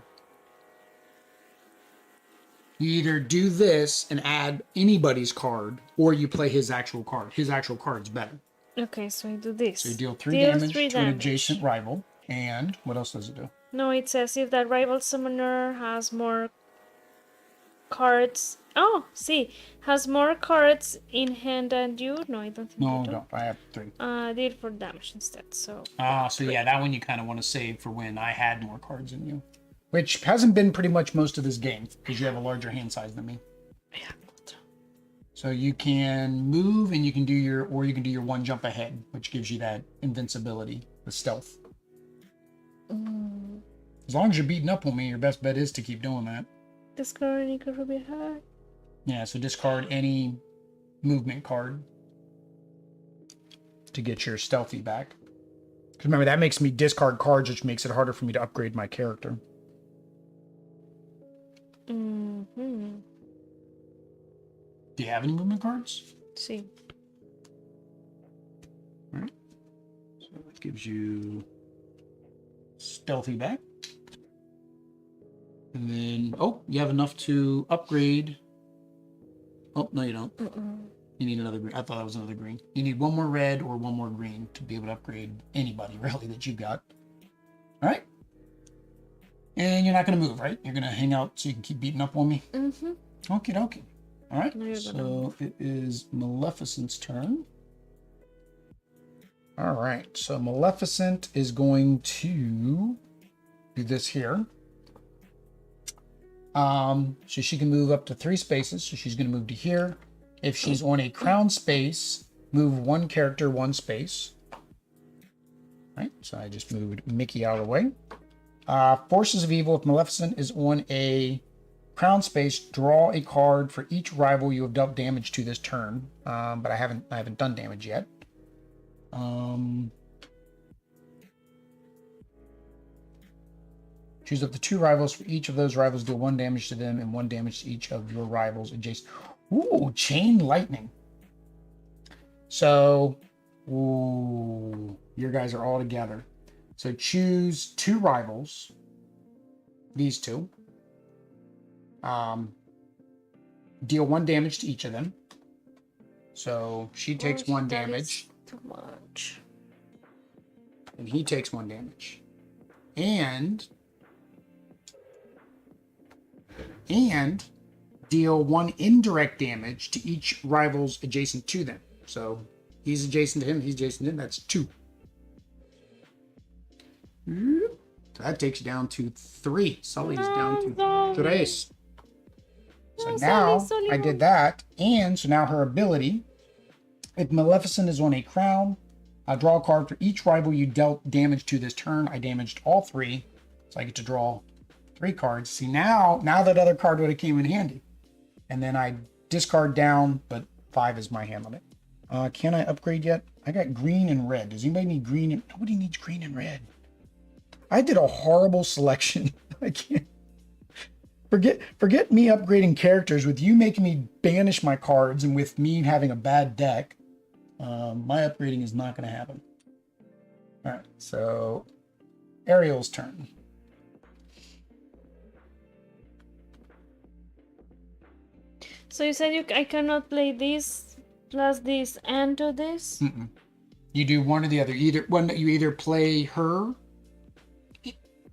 You either do this and add anybody's card, or you play his actual card. His actual card's better. Okay, so I do this. So you deal 3 damage to an adjacent rival. And what else does it do? No, it says if that rival summoner has more cards. Oh, see, has more cards in hand than you. No, I don't think. No, you do. no, I have 3. Did for damage instead. So. So yeah, that one you kind of want to save for when I had more cards than you. Which hasn't been pretty much most of this game, because you have a larger hand size than me. Yeah. So you can move and you can do your 1 jump ahead, which gives you that invincibility, the stealth. As long as you're beating up on me, your best bet is to keep doing that. Discard any card from your hand. Yeah, so discard any movement card to get your stealthy back. Because remember, that makes me discard cards, which makes it harder for me to upgrade my character. Mm-hmm. Do you have any movement cards? See. All right. So that gives you stealthy back. And then, you have enough to upgrade. Oh, no, you don't. You need another green. I thought that was another green. You need 1 more red or 1 more green to be able to upgrade anybody, really, that you got. All right. And you're not going to move, right? You're going to hang out so you can keep beating up on me? Mm-hmm. Okie dokie. All right. No, So it is Maleficent's turn. All right. So Maleficent is going to do this here. So she can move up to 3 spaces. So she's going to move to here. If she's on a crown space, move 1 character 1 space. Right. So I just moved Mickey out of the way. Forces of Evil. If Maleficent is on a crown space, draw a card for each rival you have dealt damage to this turn. But I haven't done damage yet. Choose up to 2 rivals. For each of those rivals, deal 1 damage to them and 1 damage to each of your rivals adjacent. Ooh, Chain Lightning. So, your guys are all together. So choose 2 rivals. These 2. Deal 1 damage to each of them. So she takes 1 damage. Too much. And he takes 1 damage. And deal 1 indirect damage to each rival's adjacent to them. So he's adjacent to him, he's adjacent to him, that's 2. So that takes you down to 3. Sully's down to 3. So now Sully. I did that. And so now her ability, if Maleficent is on a crown, Draw a card for each rival you dealt damage to this turn. I damaged all 3, so I get to draw 3 cards. See, now that other card would have came in handy. And then I discard down, but 5 is my hand limit. Can I upgrade yet? I got green and red. Does anybody need green? Nobody needs green and red. I did a horrible selection. I can't. Forget me upgrading characters with you making me banish my cards and with me having a bad deck. My upgrading is not going to happen. All right, so Ariel's turn. So you said I cannot play this plus this and do this? Mm-mm. You do one or the other. You either play her.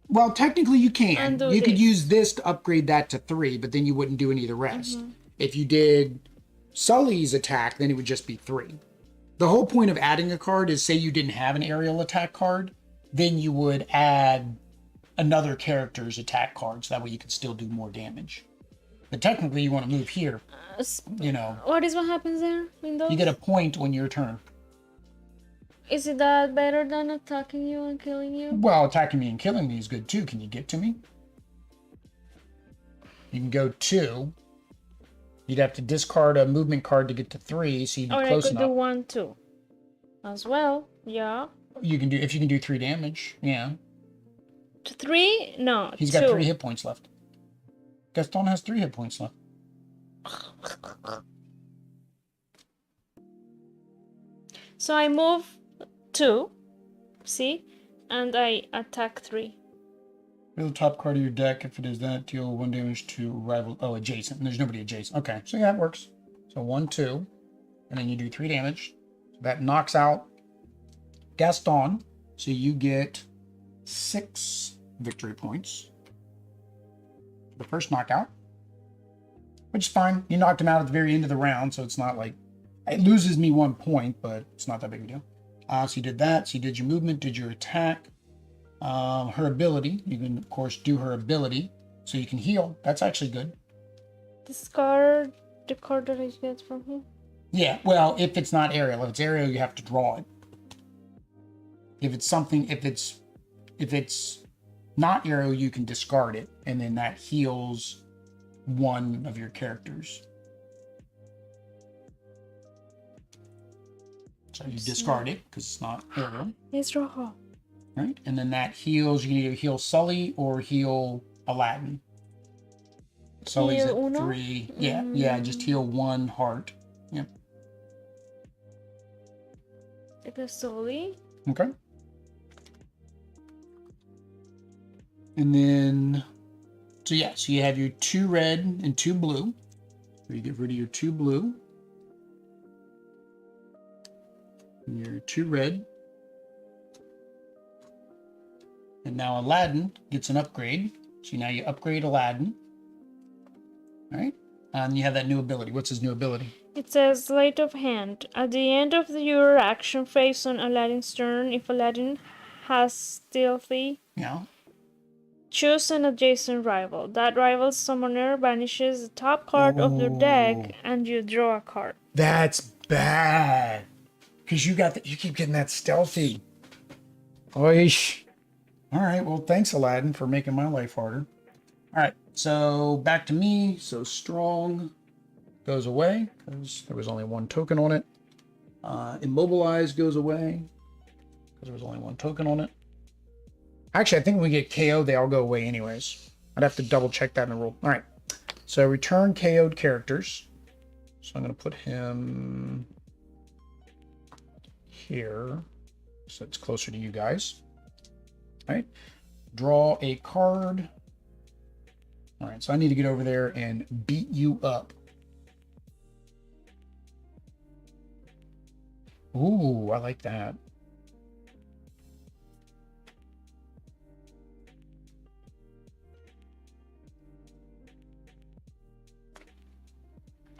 Well, technically you can. You could use this to upgrade that to 3, but then you wouldn't do any of the rest. If you did Sulley's attack, then it would just be 3. The whole point of adding a card is, say you didn't have an Ariel attack card, then you would add another character's attack card, so that way you could still do more damage. But technically you want to move here, you know. What happens there in those? You get a point on your turn. Is it that better than attacking you and killing you? Well, attacking me and killing me is good too. Can you get to me? You can go 2. You'd have to discard a movement card to get to 3, so you'd be close enough. I could do 1, 2 as well. Yeah. You can do, if you can do 3 damage. Yeah. 3? No. He's got 3 hit points left. Gaston has 3 hit points left. So I move 2, see, and I attack 3. Reveal the top card of your deck. If it is that, deal 1 damage to rival. Oh, adjacent. And there's nobody adjacent. Okay, so yeah, it works. So 1, 2, and then you do 3 damage. So that knocks out Gaston. So you get 6 victory points. The first knockout, which is fine. You knocked him out at the very end of the round, so it's not like it loses me 1 point, but it's not that big a deal. So you did that. So you did your movement, did your attack. Her ability, you can of course do her ability, so you can heal. That's actually good. Discard the card that I get from him. Yeah, well, if it's not Ariel, if it's Ariel, you have to draw it. If it's something, if it's not Ariel, you can discard it, and then that heals one of your characters. So you discard it because it's not Ariel. It's rojo. Right, and then that heals. You can either heal Sulley or heal Aladdin. Sully's at 3. Yeah, just heal 1 heart. Yep. The Sulley. Okay. And then, so yeah, so you have your 2 red and 2 blue. So you get rid of your 2 blue. And your 2 red. And now Aladdin gets an upgrade. So now you upgrade Aladdin. All right. And you have that new ability. What's his new ability? It says Sleight of Hand. At the end of your action phase on Aladdin's turn, if Aladdin has stealthy, choose an adjacent rival. That rival's summoner banishes the top card of your deck and you draw a card. That's bad. Because you keep getting that stealthy. Oish. All right, well, thanks, Aladdin, for making my life harder. All right, so back to me. So strong goes away because there was only 1 token on it. Immobilize goes away because there was only 1 token on it. Actually, I think when we get KO'd, they all go away anyways. I'd have to double check that in the rule. All right, so return KO'd characters. So I'm going to put him here so it's closer to you guys. All right, draw a card. All right, so I need to get over there and beat you up. Ooh, I like that.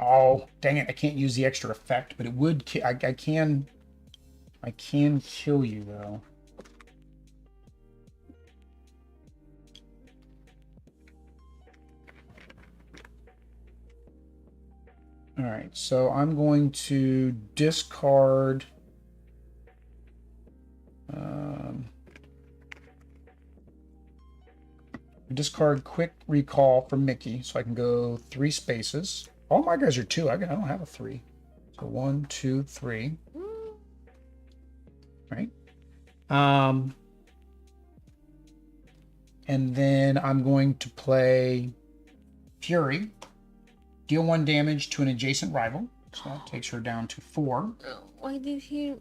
Oh, dang it, I can't use the extra effect, but it would, I can kill you though. All right, so I'm going to discard Discard quick recall for Mickey, so I can go 3 spaces. All my guys are 2. I don't have a 3. So 1, 2, 3. Right. And then I'm going to play Fury. Deal 1 damage to an adjacent rival. So that takes her down to 4. Why did he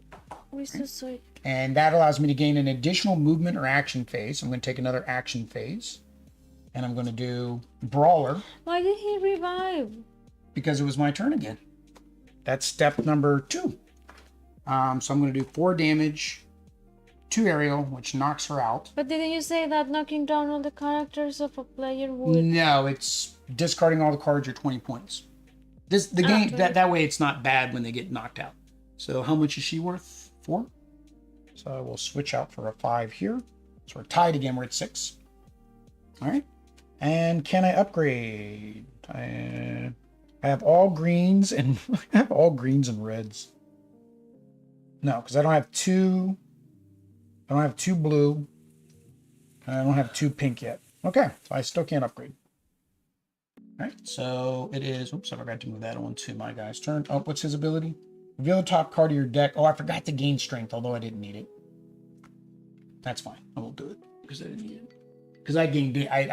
resuscitate? And that allows me to gain an additional movement or action phase. I'm going to take another action phase. And I'm going to do Brawler. Why did he revive? Because it was my turn again. That's step number 2. So I'm going to do 4 damage to Ariel, which knocks her out. But didn't you say that knocking down all the characters of a player would... No, it's discarding all the cards or 20 points. The game, that way it's not bad when they get knocked out. So how much is she worth? 4? So I will switch out for a 5 here. So we're tied again, we're at 6. All right. And can I upgrade? I have all greens and I have all greens and reds. No, because I don't have 2. I don't have 2 blue. And I don't have 2 pink yet. Okay, so I still can't upgrade. All right, so it is. Oops, I forgot to move that on to my guy's turn. Oh, what's his ability? Reveal the top card of your deck. Oh, I forgot to gain strength, although I didn't need it. That's fine. I won't do it because I didn't need it. Because I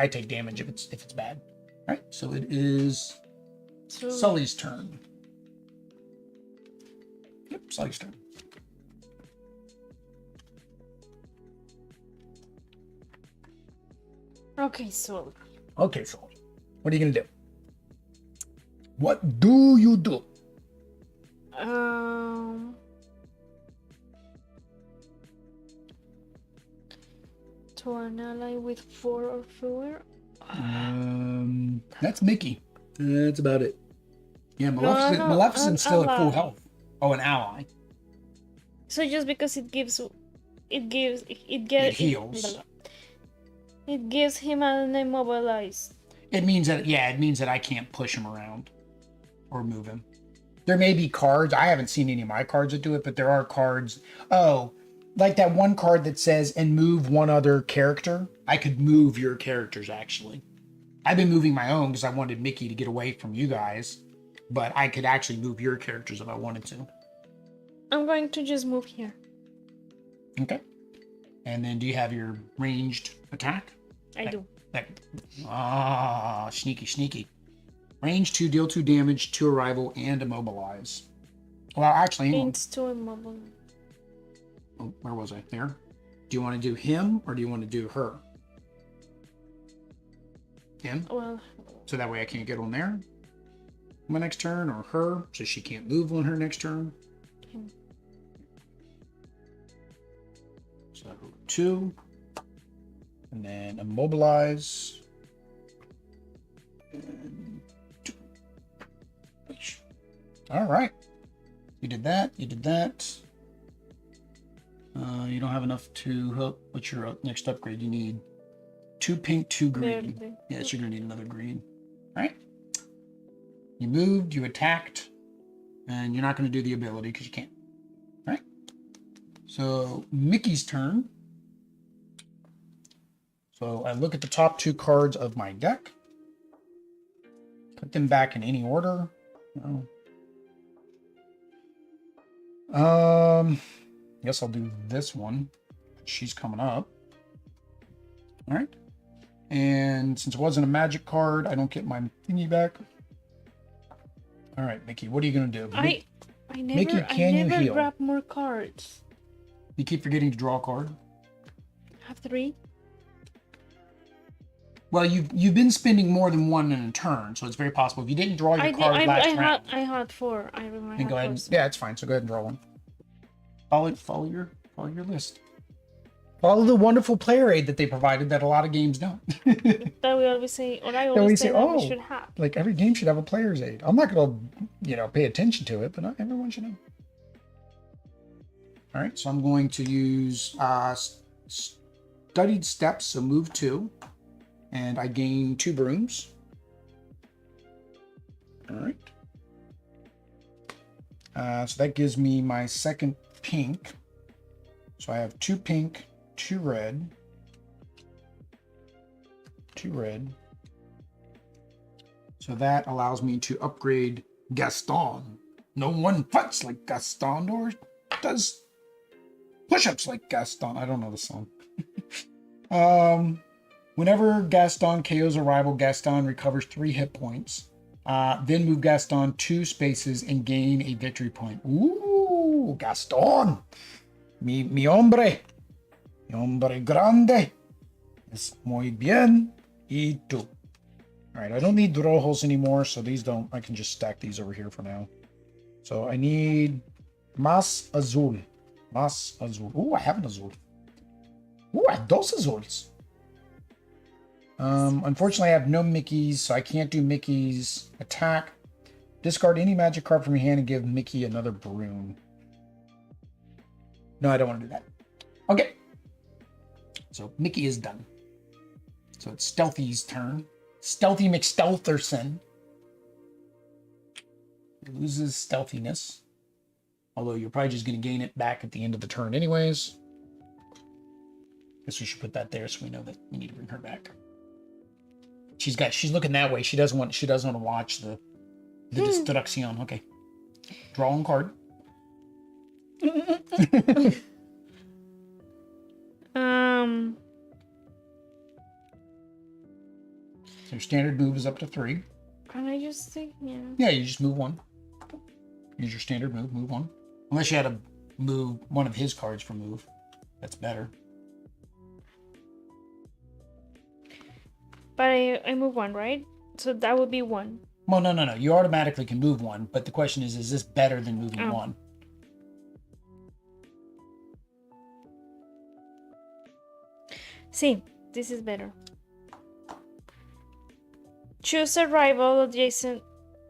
take damage if it's bad. All right, so it is Sulley's turn. Yep, Sulley's turn. Okay, so... Okay, Sully. What are you going to do? What do you do? To an ally with 4 or fewer? That's Mickey. That's about it. Yeah, Maleficent's still at full health. Oh, an ally. So just because it heals. It gives him an immobilize. It means that I can't push him around or move him. There may be cards. I haven't seen any of my cards that do it, but there are cards. Oh, like that one card that says, and move one other character. I could move your characters, actually. I've been moving my own because I wanted Mickey to get away from you guys, but I could actually move your characters if I wanted to. I'm going to just move here. Okay. And then do you have your ranged attack? I do. Sneaky. Range 2, deal 2 damage to a rival and immobilize. Well, actually, It's too immobile. Oh, where was I? There. Do you want to do him or do you want to do her? Him? Well... So that way I can't get on there my next turn, or her, so she can't move on her next turn. Him. So 2. And then immobilize. And 2. All right. You did that. You did that. You don't have enough to help. What's your next upgrade? You need 2 pink, 2 green. Verde. Yes, you're going to need another green. All right. You moved, you attacked, and you're not going to do the ability because you can't. All right. So Mickey's turn. So I look at the top 2 cards of my deck. Put them back in any order. Guess I'll do this one. She's coming up. All right. And since it wasn't a magic card, I don't get my thingy back. All right, Mickey, what are you going to do? I never grab more cards. You keep forgetting to draw a card. Have 3. Well, you've been spending more than 1 in a turn, so it's very possible. If you didn't draw your card last round, I had 4. I remember. Then go ahead. Yeah, it's fine. So go ahead and draw one. Follow your list. Follow the wonderful player aid that they provided that a lot of games don't. That we always say, or I always say that we should have. Like every game should have a player's aid. I'm not gonna, pay attention to it, but not everyone should know. All right, so I'm going to use studied steps. So move 2, and I gain 2 brooms. All right. So that gives me my second pink. So I have 2 pink, 2 red. 2 red. So that allows me to upgrade Gaston. No one fights like Gaston or does push-ups like Gaston. I don't know the song. Whenever Gaston KOs a rival, Gaston recovers 3 hit points. Then move Gaston 2 spaces and gain a victory point. Ooh, Gaston. Mi hombre. Mi hombre grande. Es muy bien. Y tú. All right, I don't need rojos anymore, so these don't. I can just stack these over here for now. So I need más azul. Más azul. Ooh, I have an azul. Ooh, I have dos azules. Unfortunately, I have no Mickeys, so I can't do Mickey's attack. Discard any magic card from your hand and give Mickey another broom. No, I don't want to do that. Okay. So Mickey is done. So it's Stealthy's turn. Stealthy McStealtherson. He loses stealthiness. Although you're probably just going to gain it back at the end of the turn anyways. Guess we should put that there so we know that we need to bring her back. She's looking that way. She doesn't want to watch the destruction. Okay. Draw one card. So your standard move is up to 3. Can I just say, yeah? Yeah, you just move 1. Use your standard move, move 1. Unless you had to move one of his cards for move. That's better. But I move 1, right? So that would be 1. Well, no. You automatically can move 1, but the question is this better than moving 1? See, this is better. Choose a rival adjacent.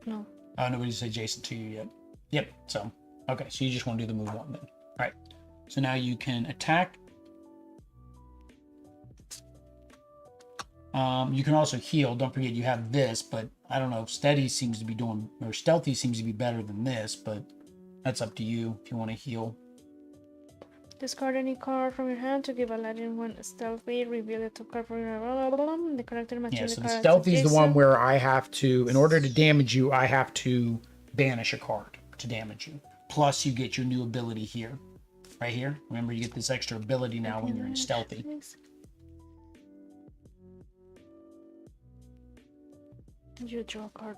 No. Oh, nobody's adjacent to you yet. Yep. So, okay. So you just want to do the move 1 then. All right. So now you can attack. You can also heal. Don't forget you have this, but I don't know. Stealthy seems to be better than this, but that's up to you if you want to heal. Discard any card from your hand to give Aladdin 1 stealthy. Reveal the top card from your the character matching the card. Stealthy is the one where I have to, in order to damage you, I have to banish a card to damage you. Plus, you get your new ability here, right here. Remember, you get this extra ability now when you're in Stealthy. You draw a card.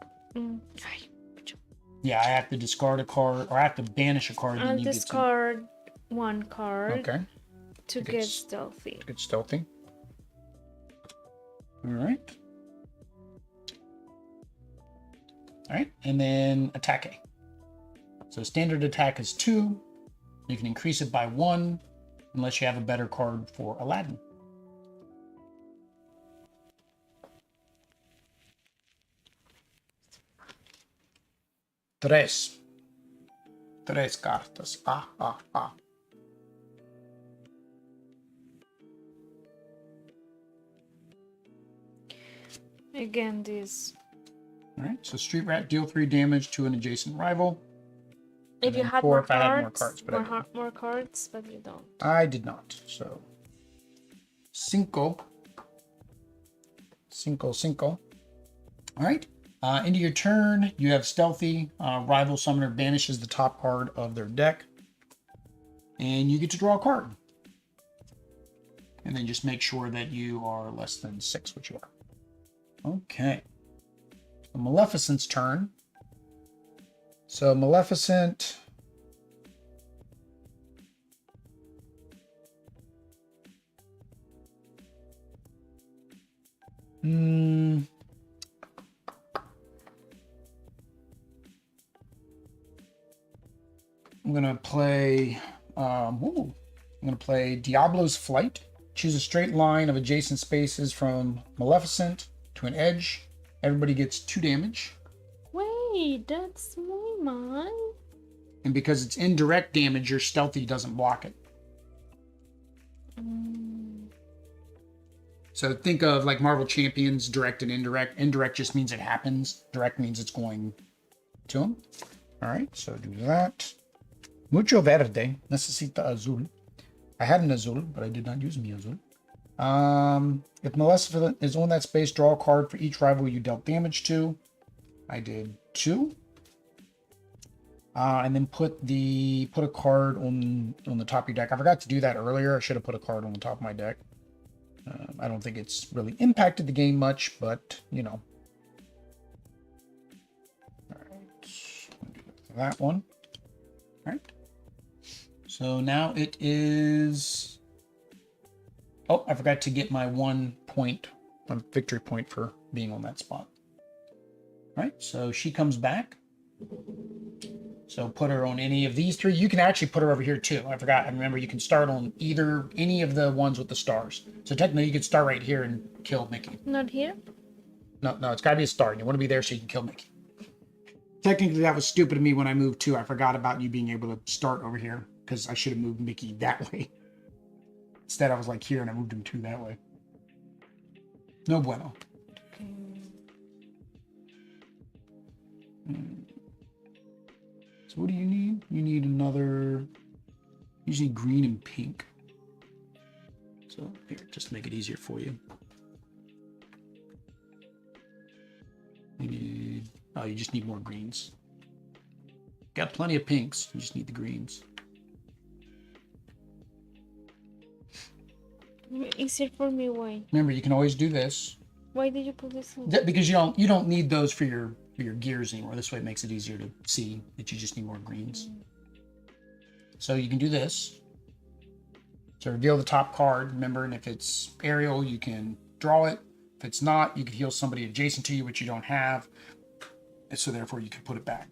Yeah, I have to discard a card, or I have to banish a card. I'll discard 1 card. Okay. To get stealthy. To get stealthy. All right. All right, and then attack A. So standard attack is 2. You can increase it by 1, unless you have a better card for Aladdin. Tres cartas. Again, this. All right, so Street Rat, deal 3 damage to an adjacent rival. If you had more if I had cards, more cards, but you don't. I did not. So, cinco. All right. Into your turn, you have Stealthy. Rival Summoner banishes the top card of their deck. And you get to draw a card. And then just make sure that you are less than 6, which you are. Okay. So Maleficent's turn. So Maleficent... I'm gonna play Diablo's Flight. Choose a straight line of adjacent spaces from Maleficent to an edge. Everybody gets 2 damage. Wait, that's mine. And because it's indirect damage, your Stealthy doesn't block it. So think of like Marvel Champions, direct and indirect. Indirect just means it happens. Direct means it's going to him. All right, so do that. Mucho verde. Necesita azul. I had an azul, but I did not use mi azul. If Maleficent is on that space, draw a card for each rival you dealt damage to. I did 2. And then put a card on the top of your deck. I forgot to do that earlier. I should have put a card on the top of my deck. I don't think it's really impacted the game much, but you know. All right, that one. All right. So now it is. Oh, I forgot to get my 1 victory point for being on that spot. All right. So she comes back. So put her on any of these 3. You can actually put her over here too. I forgot. I remember you can start on any of the ones with the stars. So technically you could start right here and kill Mickey. Not here? No, it's got to be a star. You want to be there so you can kill Mickey. Technically that was stupid of me when I moved too. I forgot about you being able to start over here because I should have moved Mickey that way. Instead I was like here and I moved him 2 that way. No bueno. Okay. So what do you need? You need another, usually green and pink. So here, just to make it easier for you. You just need more greens. Got plenty of pinks, you just need the greens. Easier for me, why? Remember, you can always do this. Why did you put this in? Because you don't need those for your gears anymore. This way it makes it easier to see that you just need more greens. So you can do this. So reveal the top card, remember, and if it's Ariel, you can draw it. If it's not, you can heal somebody adjacent to you, which you don't have. And so therefore you can put it back.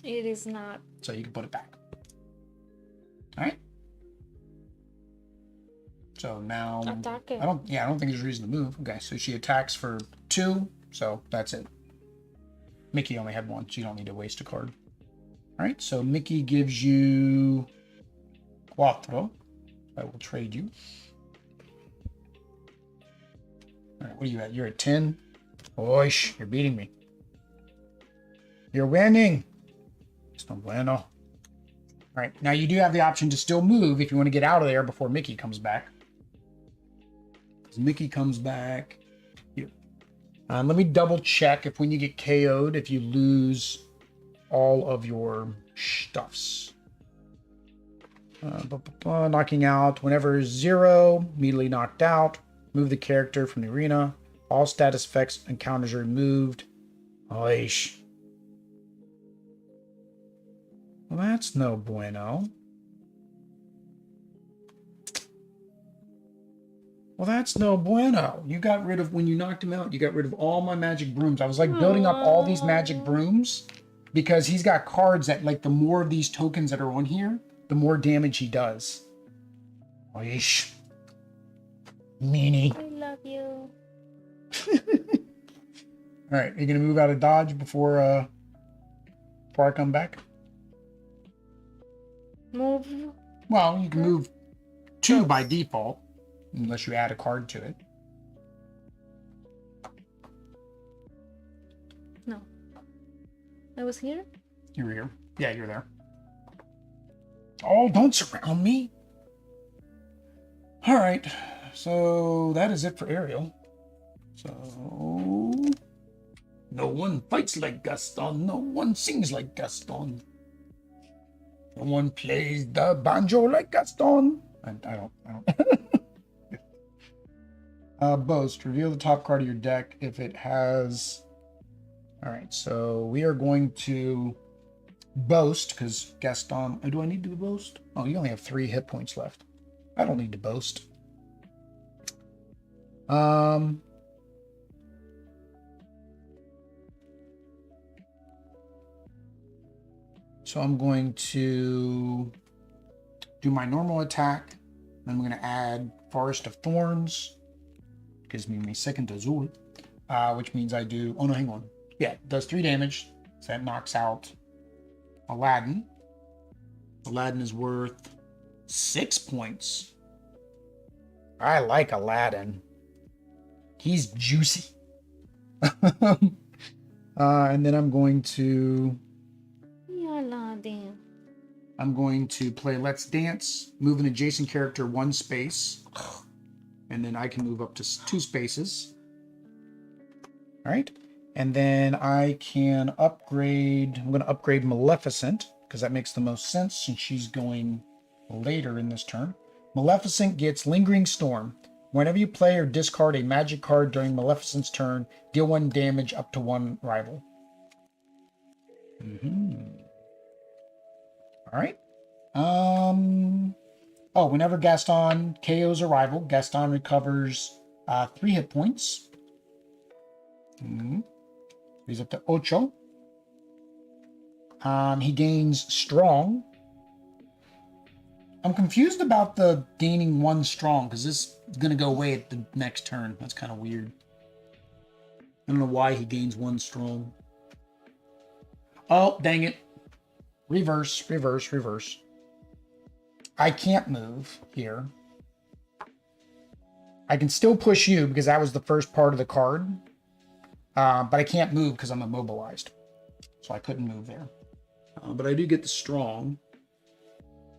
It is not. So you can put it back. All right. So now Attack it. I don't think there's a reason to move. Okay, so she attacks for 2, so that's it. Mickey only had 1, so you don't need to waste a card. All right, so Mickey gives you 4. I will trade you. All right, what are you at? You're at 10. Oish, you're beating me. You're winning. It's no bueno. All right, now you do have the option to still move if you want to get out of there before Mickey comes back. Mickey comes back here. Let me double check if when you get KO'd, if you lose all of your stuffs. Knocking out whenever 0, immediately knocked out. Move the character from the arena. All status effects and counters are removed. Oish. Well, that's no bueno. Well, that's no bueno. You got rid of, when you knocked him out, you got rid of all my magic brooms. I was like building up all these magic brooms because he's got cards that, like, the more of these tokens that are on here, the more damage he does. Oish. Meanie. I love you. All right, you're going to move out of dodge before I come back? Move. Well, you can move 2 by default. Unless you add a card to it. No. I was here? You were here. Yeah, you're there. Oh, don't surround me. All right. So that is it for Ariel. So no one fights like Gaston. No one sings like Gaston. No one plays the banjo like Gaston. I don't. Boast. Reveal the top card of your deck if it has. All right, so we are going to boast because Gaston. Oh, do I need to boast? Oh, you only have 3 hit points left. I don't need to boast. So I'm going to do my normal attack. Then I'm going to add Forest of Thorns. Gives me my second Azul, which means I do. Oh no, hang on. Yeah, it does 3 damage. So that knocks out Aladdin. Aladdin is worth 6 points. I like Aladdin. He's juicy. And then I'm going to. Yeah, Aladdin. I'm going to play Let's Dance, move an adjacent character 1 space, and then I can move up to 2 spaces. All right. And then I can upgrade. I'm going to upgrade Maleficent because that makes the most sense since she's going later in this turn. Maleficent gets Lingering Storm. Whenever you play or discard a magic card during Maleficent's turn, deal 1 damage up to 1 rival. All right. Oh, whenever Gaston KOs a rival, Gaston recovers 3 hit points. He's up to 8. He gains Strong. I'm confused about the gaining 1 Strong because this is going to go away at the next turn. That's kind of weird. I don't know why he gains 1 Strong. Oh, dang it. Reverse, reverse, reverse. I can't move here. I can still push you because that was the first part of the card. But I can't move because I'm immobilized. So I couldn't move there. But I do get the Strong.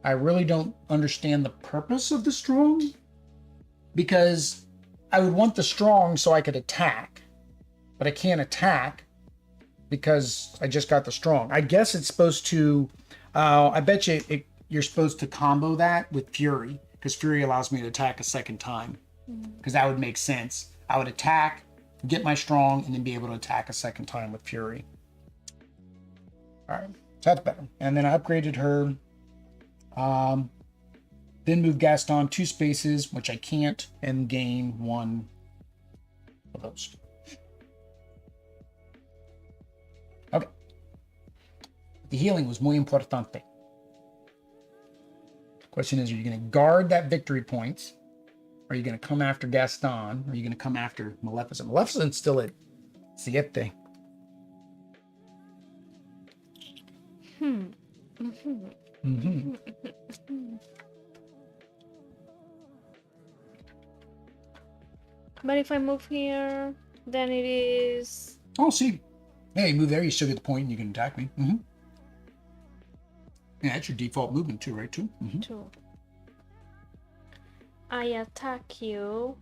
I really don't understand the purpose of the Strong. Because I would want the Strong so I could attack. But I can't attack because I just got the Strong. I guess it's supposed to... I bet you're supposed to combo that with Fury. Because Fury allows me to attack a second time. Because that would make sense. I would attack, get my Strong, and then be able to attack a second time with Fury. All right, so that's better. And then I upgraded her. Then move Gaston 2 spaces, which I can't, and gain 1 of those. Okay. The healing was muy importante. Question is, are you going to guard that victory point? Are you going to come after Gaston? Or are you going to come after Maleficent? Maleficent's still at 7. But if I move here, then it is... Oh, see. Hey, you move there, you still get the point and you can attack me. Yeah, that's your default movement too, right? 2? 2. I attack you.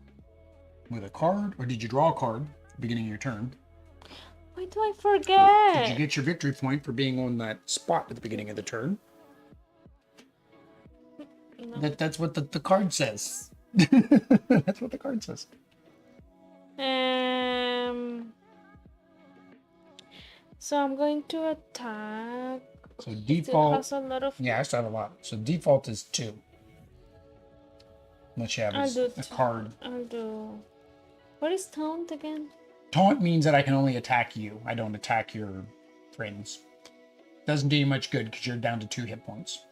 With a card? Or did you draw a card at the beginning of your turn? Why do I forget? Did you get your victory point for being on that spot at the beginning of the turn? No. That's what the card says. That's what the card says. So I'm going to attack. So It default... has a lot of... Yeah, I still have a lot. So default is 2. Unless you have a card. I'll do... What is taunt again? Taunt means that I can only attack you. I don't attack your friends. Doesn't do you much good because you're down to 2 hit points.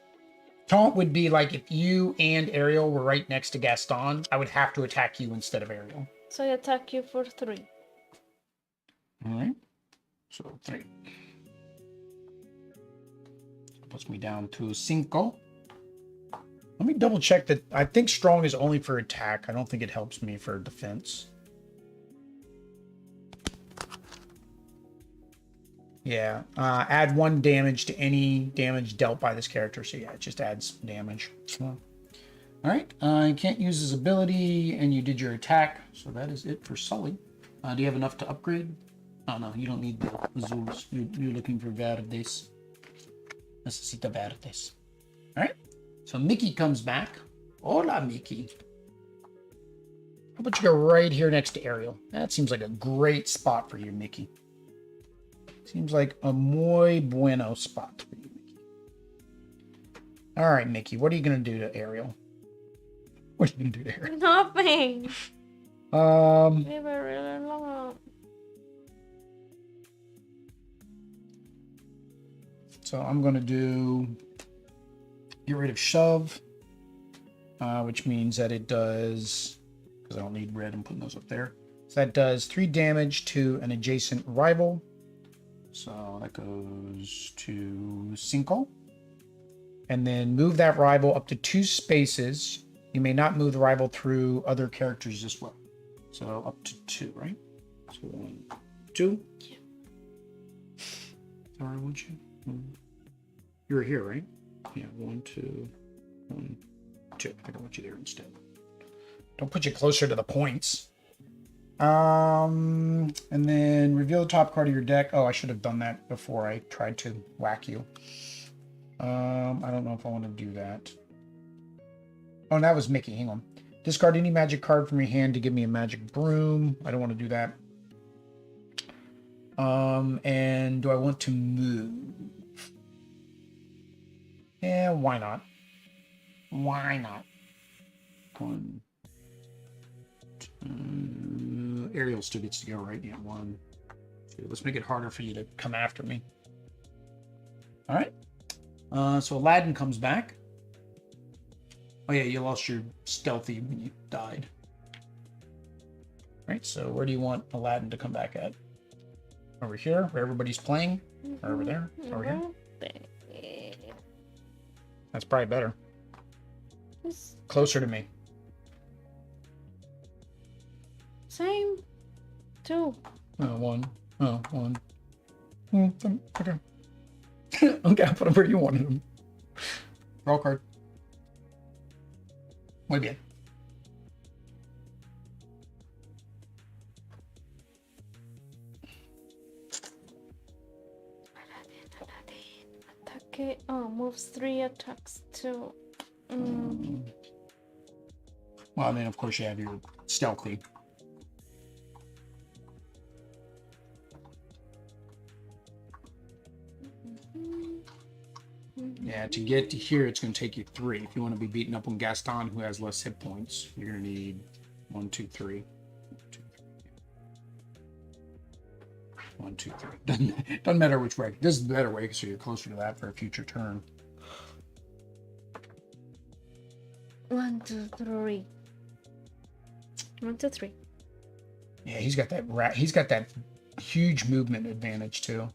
Taunt would be like if you and Ariel were right next to Gaston, I would have to attack you instead of Ariel. So I attack you for 3. All right. So 3. Puts me down to 5. Let me double check that. I think Strong is only for attack. I don't think it helps me for defense. Yeah. Add 1 damage to any damage dealt by this character. So yeah, it just adds damage. All right. You can't use his ability, and you did your attack. So that is it for Sulley. Do you have enough to upgrade? Oh, no, you don't need the Azules. You're looking for Verdes. Necesita Verdes. All right. So Mickey comes back. Hola, Mickey. How about you go right here next to Ariel? That seems like a great spot for you, Mickey. Seems like a muy bueno spot for you, Mickey. All right, Mickey. What are you going to do to Ariel? What are you going to do to Ariel? Nothing. Leave it really long. So I'm going to get rid of Shove, which means that it does, because I don't need red, I'm putting those up there. So that does 3 damage to an adjacent rival. So that goes to 5. And then move that rival up to 2 spaces. You may not move the rival through other characters as well. So up to 2, right? So 1, 2. Yeah. Sorry, won't you? You were here, right? Yeah, 1, 2, 1, 2. I think I want you there instead. Don't put you closer to the points. And then reveal the top card of your deck. Oh, I should have done that before I tried to whack you. I don't know if I want to do that. Oh, that was Mickey. Hang on. Discard any magic card from your hand to give me a magic broom. I don't want to do that. And do I want to move? Yeah, why not? Why not? 1, 2. Ariel still gets to go, right? Yeah, 1, 2. Let's make it harder for you to come after me. All right. So Aladdin comes back. Oh yeah, you lost your stealthy when you died. Right. So where do you want Aladdin to come back at? Over here, where everybody's playing? Or over there? Over here? That's probably better. Closer to me. Same. 2. Oh, 1. Oh, 1. Okay. Okay, I'll put them where you wanted them. Draw a card. Muy bien. Okay. Oh, moves 3, attacks 2. Well, and then of course you have your stealthy. Yeah, to get to here, it's going to take you 3. If you want to be beaten up on Gaston, who has less hit points, you're going to need 1, 2, 3. 1, 2, 3. Doesn't matter which way. This is the better way, so you're closer to that for a future turn. 1, 2, 3. 1, 2, 3. Yeah, he's got that he's got that huge movement advantage too.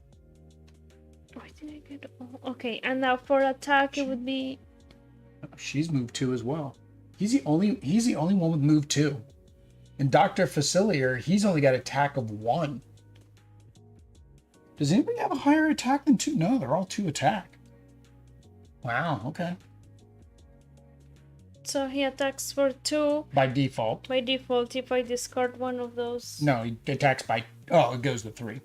Why did I get? Oh, okay, and now for attack, it would be. She's moved 2 as well. He's the only one with move 2. And Dr. Facilier, he's only got attack of 1. Does anybody have a higher attack than 2? No, they're all 2 attack. Wow, okay. So he attacks for 2. By default. By default, if I discard one of those. No, he attacks by... Oh, it goes to 3.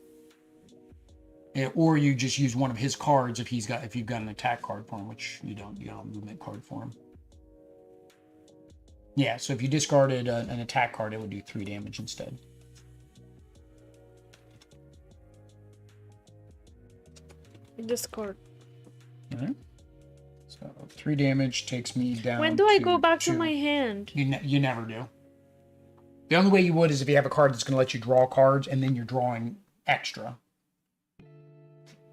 Yeah, or you just use one of his cards if you've got an attack card for him, which you don't. You got a movement card for him. Yeah, so if you discarded an attack card, it would do 3 damage instead. Discard. All right. So 3 damage takes me down. When do I go back 2. to my hand? You never do. The only way you would is if you have a card that's going to let you draw cards, and then you're drawing extra.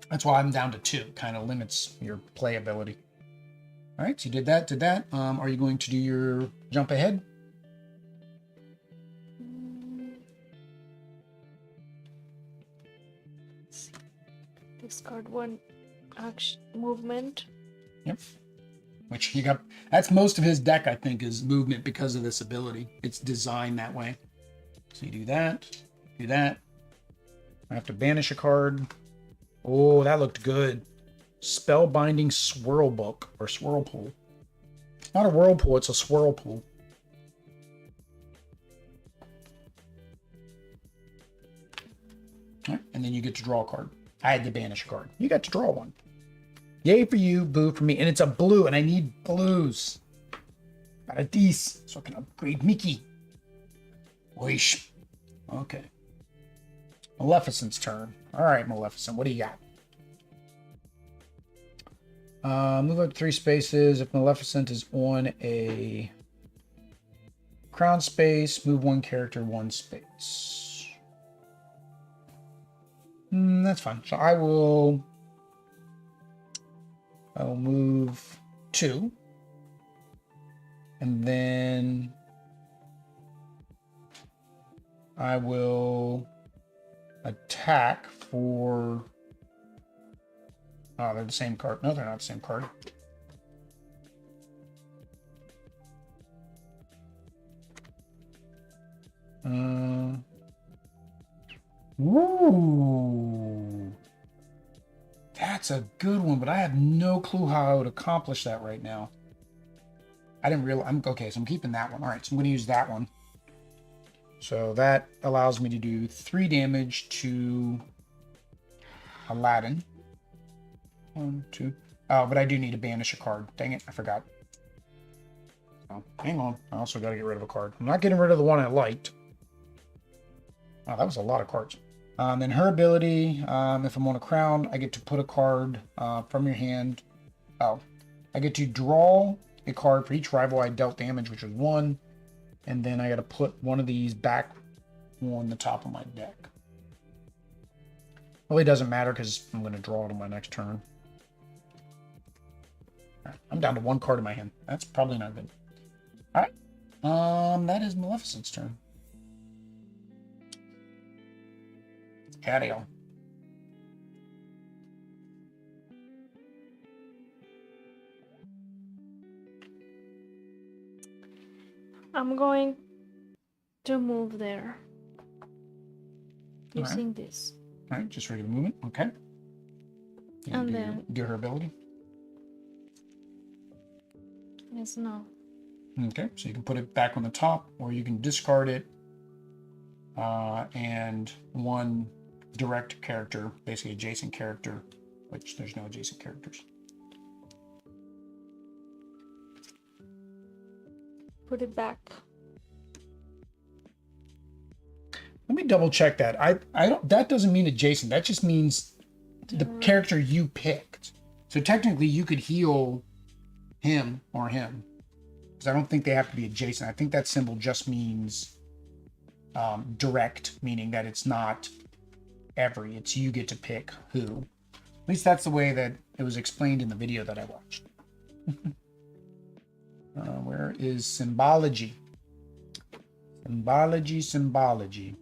That's why I'm down to 2. Kind of limits your playability. All right, so you did that. Are you going to do your jump ahead? Discard 1 action movement. Yep. Which you got. That's most of his deck, I think, is movement because of this ability. It's designed that way. So you do that. Do that. I have to banish a card. Oh, that looked good. Spellbinding Swirl Book or Swirlpool. It's not a whirlpool, it's a swirlpool. All right, and then you get to draw a card. I had to banish a card. You got to draw one. Yay for you, boo for me. And it's a blue, and I need blues. Paradis, so I can upgrade Mickey. Wish. Okay. Maleficent's turn. All right, Maleficent, what do you got? Move up 3 spaces. If Maleficent is on a crown space, move 1 character 1 space. That's fine. So I will move 2. And then I will attack for... Oh, they're the same card. No, they're not the same card. Ooh. That's a good one, but I have no clue how I would accomplish that right now. I didn't realize. Okay, so I'm keeping that one. All right, so I'm going to use that one. So that allows me to do 3 damage to Aladdin. 1, 2. Oh, but I do need to banish a card. Dang it, I forgot. Oh, hang on. I also got to get rid of a card. I'm not getting rid of the one I liked. Oh, that was a lot of cards. Then her ability, if I'm on a crown, I get to put a card from your hand. Oh, I get to draw a card for each rival I dealt damage, which was 1. And then I got to put one of these back on the top of my deck. Really doesn't matter because I'm going to draw it on my next turn. All right, I'm down to 1 card in my hand. That's probably not good. All right. That is Maleficent's turn. Ariel. I'm going to move there. Using this. All right, just regular movement. Okay. And then do her ability. Yes, no. Okay, so you can put it back on the top, or you can discard it, and 1 direct character, basically adjacent character, which there's no adjacent characters. Put it back. Let me double check that. I don't. That doesn't mean adjacent. That just means the character you picked. So technically, you could heal him or him, because I don't think they have to be adjacent. I think that symbol just means direct, meaning that it's not every. It's you get to pick who. At least that's the way that it was explained in the video that I watched. Where is symbology? Symbology.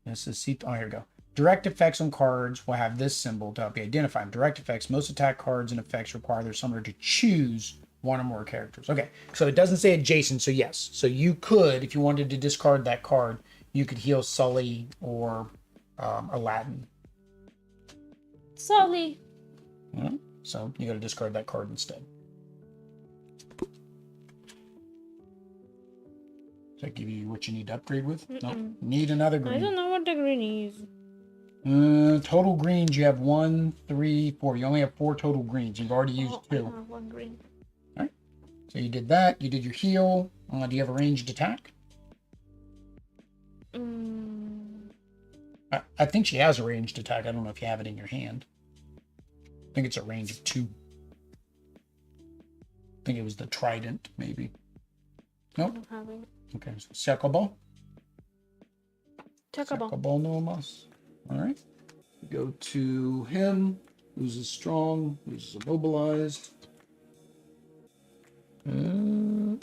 This is oh, here we go. Direct effects on cards will have this symbol to help you identify them. Direct effects, most attack cards and effects require their summoner to choose 1 or more characters. Okay, so it doesn't say adjacent, so yes. So you could, if you wanted to discard that card, you could heal Sulley or Aladdin. Sulley. Yeah, so you got to discard that card instead. Does that give you what you need to upgrade with? No. Nope. Need another green. I don't know what the green is. Total greens, you have 1, 3, 4. You only have 4 total greens. You've already used 2. I have 1 green. All right. So you did that. You did your heal. Do you have a ranged attack? I think she has a ranged attack. I don't know if you have it in your hand. I think it's a range of 2. I think it was the trident, maybe. Nope. I don't have it. Okay, so Sekabo. Checkable. No mas. All right. Go to him, who's strong, who's immobilized. All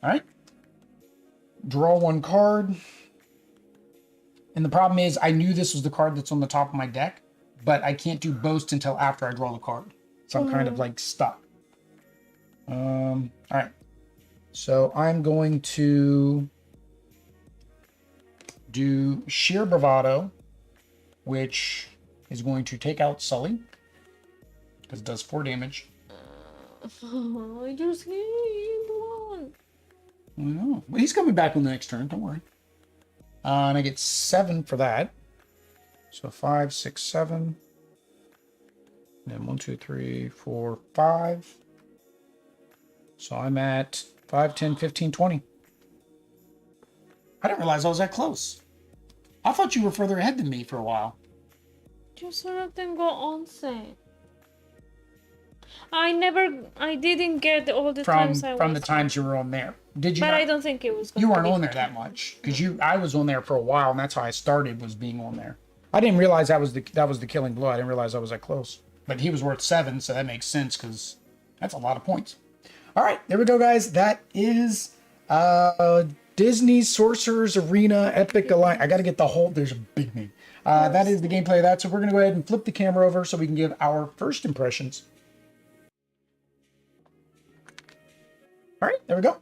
right. Draw 1 card. And the problem is, I knew this was the card that's on the top of my deck, but I can't do boast until after I draw the card. So I'm kind of like stuck. All right. So I'm going to do Sheer Bravado, which is going to take out Sulley, because it does 4 damage. I just gained 1. I know. But he's coming back on the next turn, don't worry. And I get 7 for that. So 5, 6, 7. And then 1, 2, 3, 4, 5. So I'm at 5, 10, 15, 20. I didn't realize I was that close. I thought you were further ahead than me for a while. Just so let them go on say. I didn't get all the times I was. From the times you were on there. Did you? But not? I don't think it was going You to weren't be on there that much. Because I was on there for a while, and that's how I started, was being on there. I didn't realize that was the killing blow. I didn't realize I was that close. But he was worth 7, so that makes sense, because that's a lot of points. All right, there we go, guys. That is Disney's Sorcerer's Arena Epic Alliance. I got to get the whole. There's a big name. That is the gameplay of that. So we're going to go ahead and flip the camera over so we can give our first impressions. All right, there we go.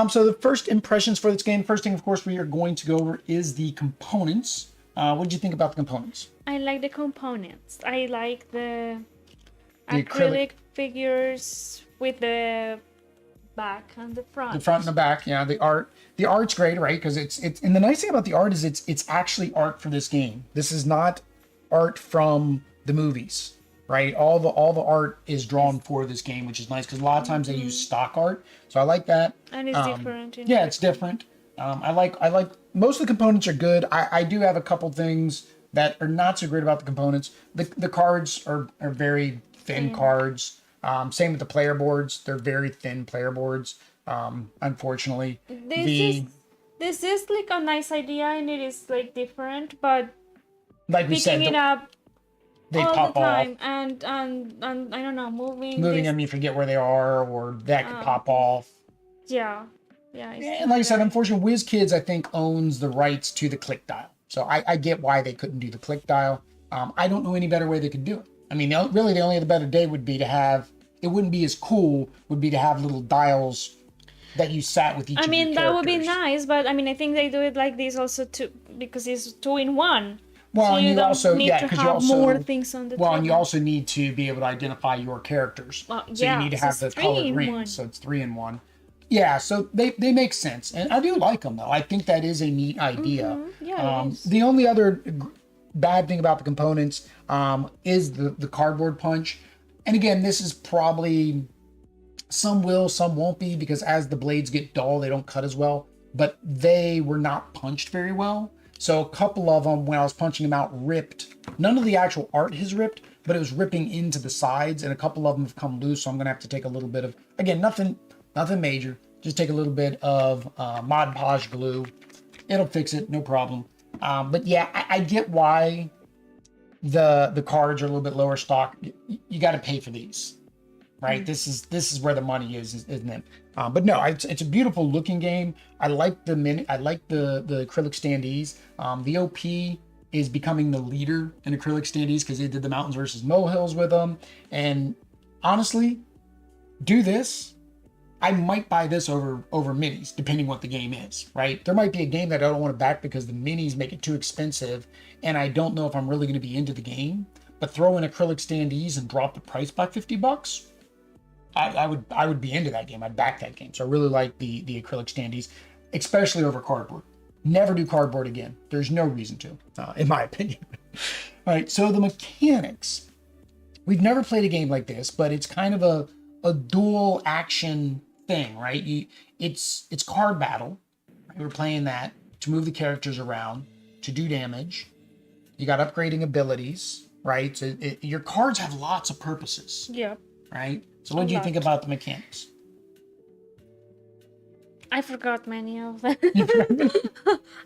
So the first impressions for this game. First thing, of course, we are going to go over is the components. What did you think about the components? I like the components. I like the The acrylic figures with the back and the front. The front and the back, yeah. The art's great, right? Because it's and the nice thing about the art is it's actually art for this game. This is not art from the movies, right? All the art is drawn for this game, which is nice because a lot of times they use stock art. So I like that. And it's different. Yeah, it's different. I like most of the components are good. I do have a couple things that are not so great about the components. The cards are very thin cards. Same with the player boards. They're very thin player boards. Unfortunately, this is like a nice idea and it is like different, but like we said, picking it up they all pop the time off. and I don't know, moving them, you forget where they are, or that could pop off. Yeah. And like I said, unfortunately, WizKids I think owns the rights to the click dial. So I get why they couldn't do the click dial. I don't know any better way they could do it. I mean, really the only other better day would be to have, it wouldn't be as cool, would be to have little dials that you sat with each of your characters. That would be nice, but I mean, I think they do it like this also because it's 2-in-1. Well, so and you also, need to have more things on the table. And you also need to be able to identify your characters. Well, so you need to have the colored rings. So it's 3-in-1. Yeah, so they make sense. And I do like them, though. I think that is a neat idea. Yeah, it is. The only other bad thing about the components is the cardboard punch. And again, this is probably, some will, some won't be, because as the blades get dull, they don't cut as well. But they were not punched very well. So a couple of them, when I was punching them out, ripped. None of the actual art has ripped, but it was ripping into the sides, and a couple of them have come loose. So I'm going to have to take a little bit of, again, nothing major. Just take a little bit of Mod Podge glue. It'll fix it, no problem. But yeah, I get why the cards are a little bit lower stock. You got to pay for these, right? This is where the money is, isn't it? But no, it's a beautiful looking game. I like the acrylic standees. The OP is becoming the leader in acrylic standees because they did the mountains versus molehills with them. And honestly, do this. I might buy this over minis, depending what the game is, right? There might be a game that I don't want to back because the minis make it too expensive, and I don't know if I'm really going to be into the game. But throw in acrylic standees and drop the price by $50, I would be into that game. I'd back that game. So I really like the acrylic standees, especially over cardboard. Never do cardboard again. There's no reason to, in my opinion. All right, so the mechanics. We've never played a game like this, but it's kind of a dual action thing, right? It's card battle. We're playing that to move the characters around, to do damage. You got upgrading abilities, right? So your cards have lots of purposes. Yeah. Right? So what do you think about the mechanics? I forgot many of them.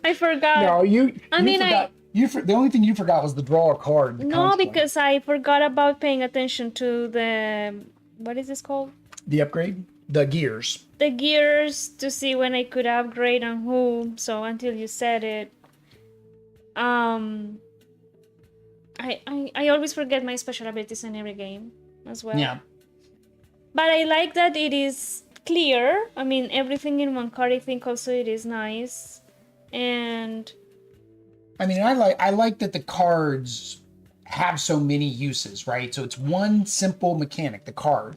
I forgot. No, you forgot. The only thing you forgot was the draw a card. No, because I forgot about paying attention to the, what is this called? The upgrade? The gears. The gears to see when I could upgrade on who. So until you said it, I always forget my special abilities in every game as well. Yeah. But I like that it is clear. I mean, everything in one card. I think also it is nice, and I mean, I like that the cards have so many uses, right? So it's one simple mechanic, the card,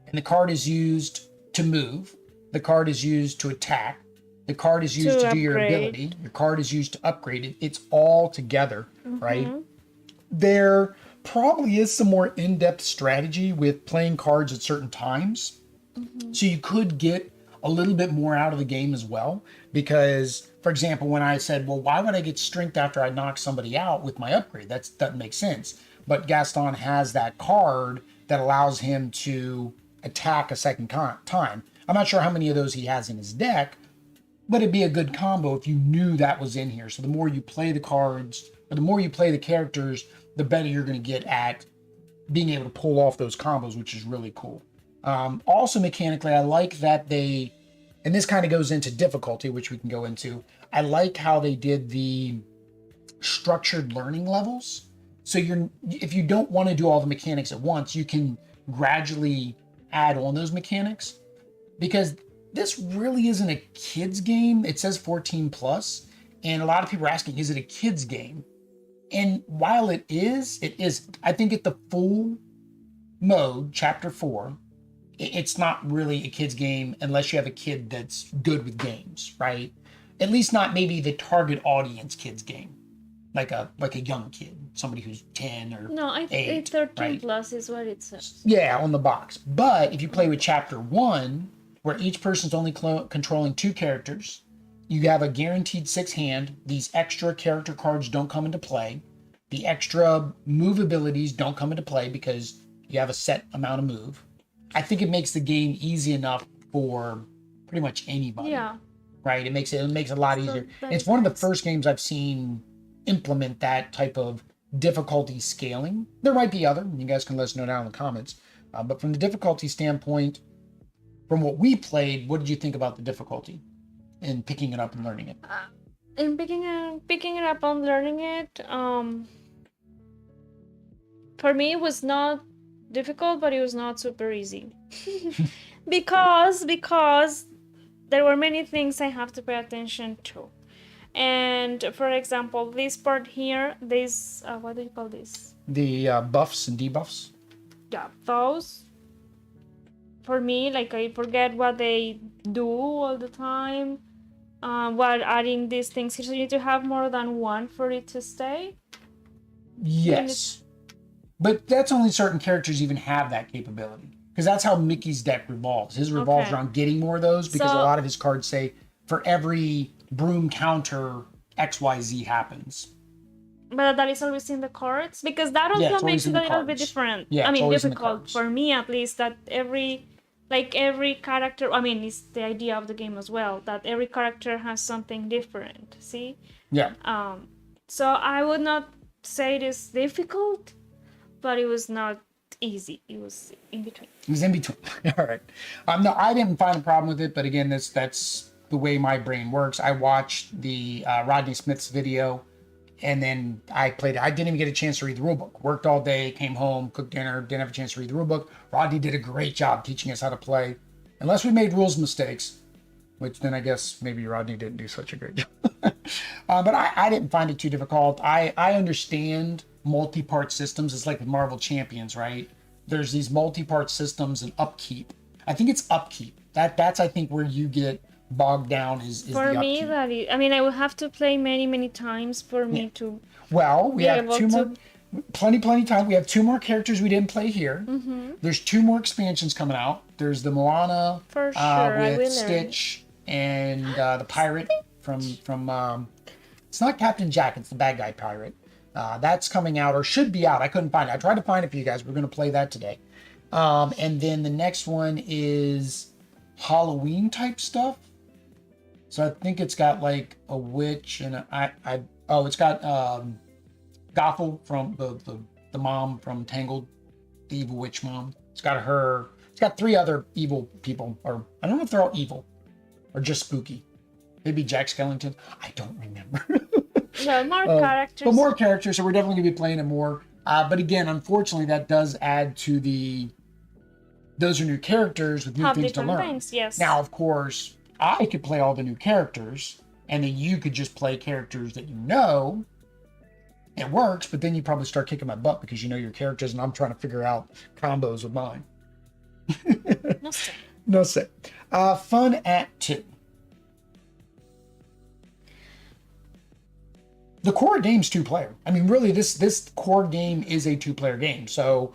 and the card is used to move. The card is used to attack. The card is used to do your ability. Your card is used to upgrade it. It's all together, right? There probably is some more in-depth strategy with playing cards at certain times. So you could get a little bit more out of the game as well. Because, for example, when I said, well, why would I get strength after I knock somebody out with my upgrade? That doesn't make sense. But Gaston has that card that allows him to attack a second time. I'm not sure how many of those he has in his deck, but it'd be a good combo if you knew that was in here. So the more you play the cards, or the more you play the characters, the better you're going to get at being able to pull off those combos, which is really cool. Also mechanically, I like that they, and this kind of goes into difficulty, which we can go into. I like how they did the structured learning levels. So if you don't want to do all the mechanics at once, you can gradually add on those mechanics, because this really isn't a kid's game. It says 14 plus, and a lot of people are asking, is it a kid's game? And while it is, I think at the full mode, chapter 4, it's not really a kid's game unless you have a kid that's good with games, right? At least not maybe the target audience kid's game, like a young kid, somebody who's 10 or No, I think 8, 13 right? plus is what it says. Yeah, on the box. But if you play with chapter 1, where each person's only controlling 2 characters, you have a guaranteed 6 hand. These extra character cards don't come into play. The extra move abilities don't come into play because you have a set amount of move. I think it makes the game easy enough for pretty much anybody. Yeah. Right? It makes it a lot So easier. that It's is one of the nice. first games I've seen implement that type of difficulty scaling. There might be other. You guys can let us know down in the comments. But from the difficulty standpoint, from what we played, what did you think about the difficulty in picking it up and learning it? In picking it up and learning it, for me it was not difficult, but it was not super easy. because there were many things I have to pay attention to. And for example, this part here, this what do you call this? The buffs and debuffs? Yeah, those. For me, like I forget what they do all the time. While adding these things, so you need to have more than one for it to stay. Yes. But that's only certain characters even have that capability. Because that's how Mickey's deck revolves. His revolves Okay. around getting more of those because a So- lot of his cards say for every broom counter, XYZ happens. But that is always in the cards, because that also Yeah, it's makes always it in a the little bit cards. different. Yeah, I it's mean, always in the difficult cards. for me at least, that every character. I mean, it's the idea of the game as well, that every character has something different. See, Yeah. so I would not say it is difficult, but it was not easy. It was in between. It was in between. All right. No, I didn't find a problem with it, but again, that's the way my brain works. I watched the Rodney Smith's video, and then I played it. I didn't even get a chance to read the rulebook. Worked all day, came home, cooked dinner, didn't have a chance to read the rulebook. Rodney did a great job teaching us how to play, unless we made rules mistakes, which then I guess maybe Rodney didn't do such a great job. But I didn't find it too difficult. I understand multi-part systems. It's like with Marvel Champions, right? There's these multi-part systems and upkeep. I think it's upkeep. That's I think where you get bogged down is For the me, upkeep. that is. I mean, I will have to play many times for me to Well, we be have able two more, to. plenty time. We have 2 more characters we didn't play here. Mm-hmm. There's 2 more expansions coming out. There's the Moana For sure, I will with learn. Stitch and the pirate from it's not Captain Jack, it's the bad guy pirate. That's coming out or should be out. I couldn't find it. I tried to find it for you guys. We're going to play that today. And then the next one is Halloween type stuff. So I think it's got like a witch and it's got Gothel from the mom from Tangled, the evil witch mom. It's got her. It's got 3 other evil people, or I don't know if they're all evil or just spooky. Maybe Jack Skellington. I don't remember. Well, more characters. But more characters, so we're definitely going to be playing it more. But again, unfortunately, that does add to those are new characters with new Have things to different learn. things, yes. Now, of course, I could play all the new characters, and then you could just play characters that you know. It works, but then you probably start kicking my butt because you know your characters, and I'm trying to figure out combos with mine. No say. No say. Fun at 2. The core game's 2-player. I mean, really, this core game is a 2-player game. So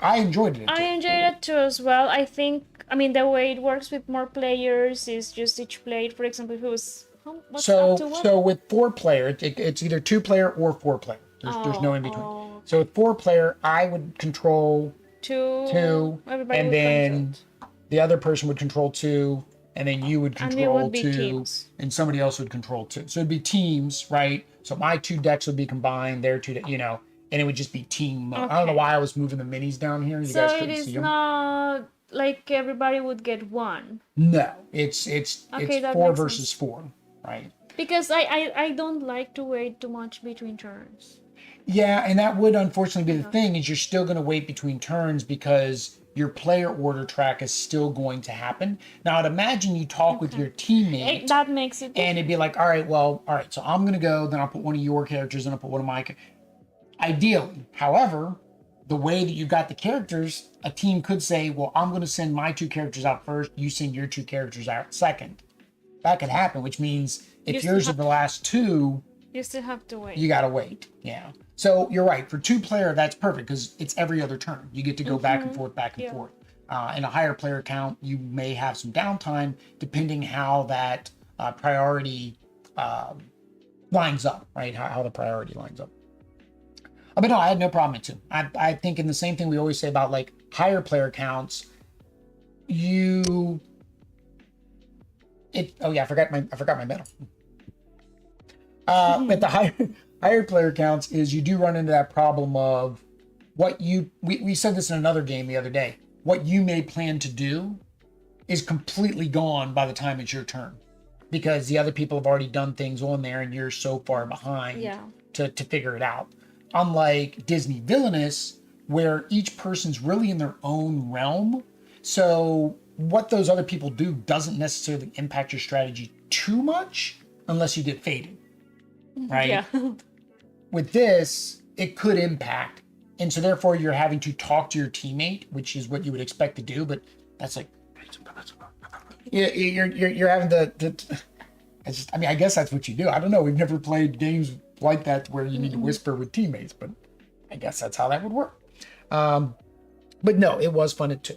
I enjoyed it. I enjoyed it too as well. I think, I mean, the way it works with more players is just each player, for example, if it was what's up to what? So with 4-player, it's either 2-player or 4-player. There's no in between. Oh. So with 4-player, I would control two, Everybody and would then control. the other person would control 2, and then you would And it control would be 2, teams. and somebody else would control 2. So it'd be teams, right? So my 2 decks would be combined, their 2, and it would just be team mode. I don't know Okay. why I was moving the minis down here. You So guys it couldn't is see them. not like everybody would get one. No, it's Okay, that 4 makes versus 4, right? Because I don't like to wait too much between turns. Yeah, and that would unfortunately be the thing is you're still going to wait between turns because your player order track is still going to happen. Now, I'd imagine you talk with your teammate That makes it and it'd be like, all right, so I'm going to go, then I'll put one of your characters, then I'll put one of my. Ideally. However, the way that you got the characters, a team could say, well, I'm going to send my 2 characters out first. You send your 2 characters out second. That could happen, which means if yours are the last 2, you still have to wait. You got to wait. Yeah. So you're right. For 2-player, that's perfect because it's every other turn. You get to go back and forth, back and forth. In a higher player count, you may have some downtime depending how that priority lines up, right? How the priority lines up. But no, I had no problem with 2. I think in the same thing we always say about like higher player counts, oh yeah, I forgot my medal. At the higher player counts is you do run into that problem of what we said this in another game the other day. What you may plan to do is completely gone by the time it's your turn because the other people have already done things on there and you're so far behind to figure it out. Unlike Disney Villainous, where each person's really in their own realm. So what those other people do doesn't necessarily impact your strategy too much unless you get faded. Right? Yeah. With this, it could impact. And so therefore you're having to talk to your teammate, which is what you would expect to do, but that's like you're having to I guess that's what you do. I don't know. We've never played games like that where you need to whisper with teammates, but I guess that's how that would work. But no, it was fun at 2.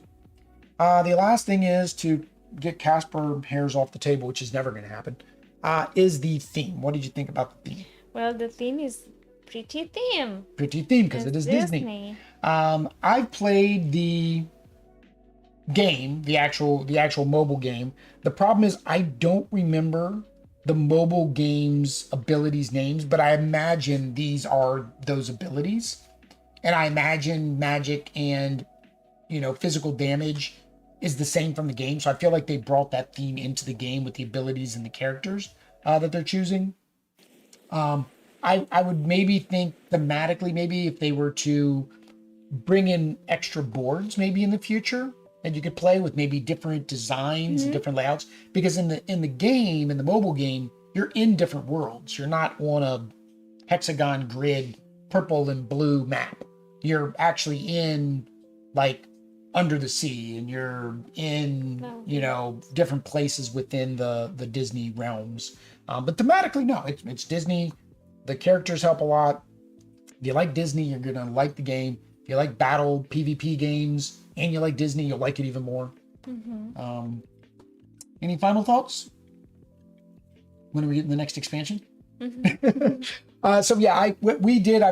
The last thing is to get Casper hairs off the table, which is never going to happen. Is the theme. What did you think about the theme? Well, the theme is pretty theme. Pretty theme because it is Disney. I've played the game, the actual mobile game. The problem is I don't remember the mobile game's abilities names, but I imagine these are those abilities. And I imagine magic and, physical damage is the same from the game. So I feel like they brought that theme into the game with the abilities and the characters that they're choosing. I would maybe think thematically, maybe if they were to bring in extra boards maybe in the future that you could play with maybe different designs and different layouts, because in the game, in the mobile game, you're in different worlds. You're not on a hexagon grid, purple and blue map. You're actually in like under the sea, and you're in, different places within the Disney realms. But thematically, no, it's Disney. The characters help a lot. If you like Disney, you're going to like the game. If you like battle PvP games and you like Disney, you'll like it even more. Any final thoughts? When are we getting the next expansion? So yeah, I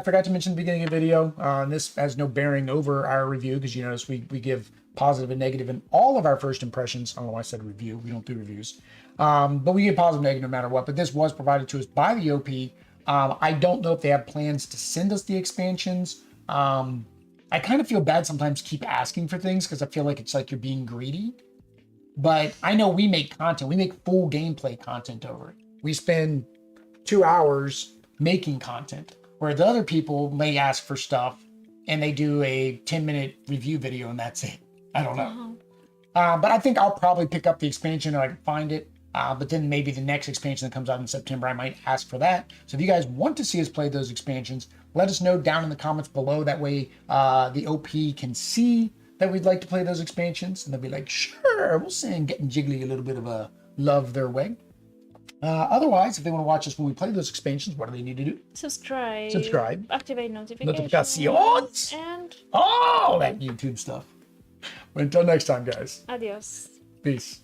forgot to mention at the beginning of the video, and this has no bearing over our review because you notice we give positive and negative in all of our first impressions. I don't know why I said review. We don't do reviews. But we give positive and negative no matter what. But this was provided to us by the OP. I don't know if they have plans to send us the expansions. I kind of feel bad sometimes keep asking for things because I feel like it's like you're being greedy. But I know we make content. We make full gameplay content over it. We spend 2 hours making content, where the other people may ask for stuff and they do a 10-minute review video and that's it. I don't know. But I think I'll probably pick up the expansion if I can find it. But then maybe the next expansion that comes out in September, I might ask for that. So if you guys want to see us play those expansions, let us know down in the comments below. That way the OP can see that we'd like to play those expansions. And they'll be like, sure, we'll send Getting Jiggly a little bit of a love their way. Otherwise, if they want to watch us when we play those expansions, what do they need to do? Subscribe. Activate notifications. And all that YouTube stuff. But until next time, guys. Adios. Peace.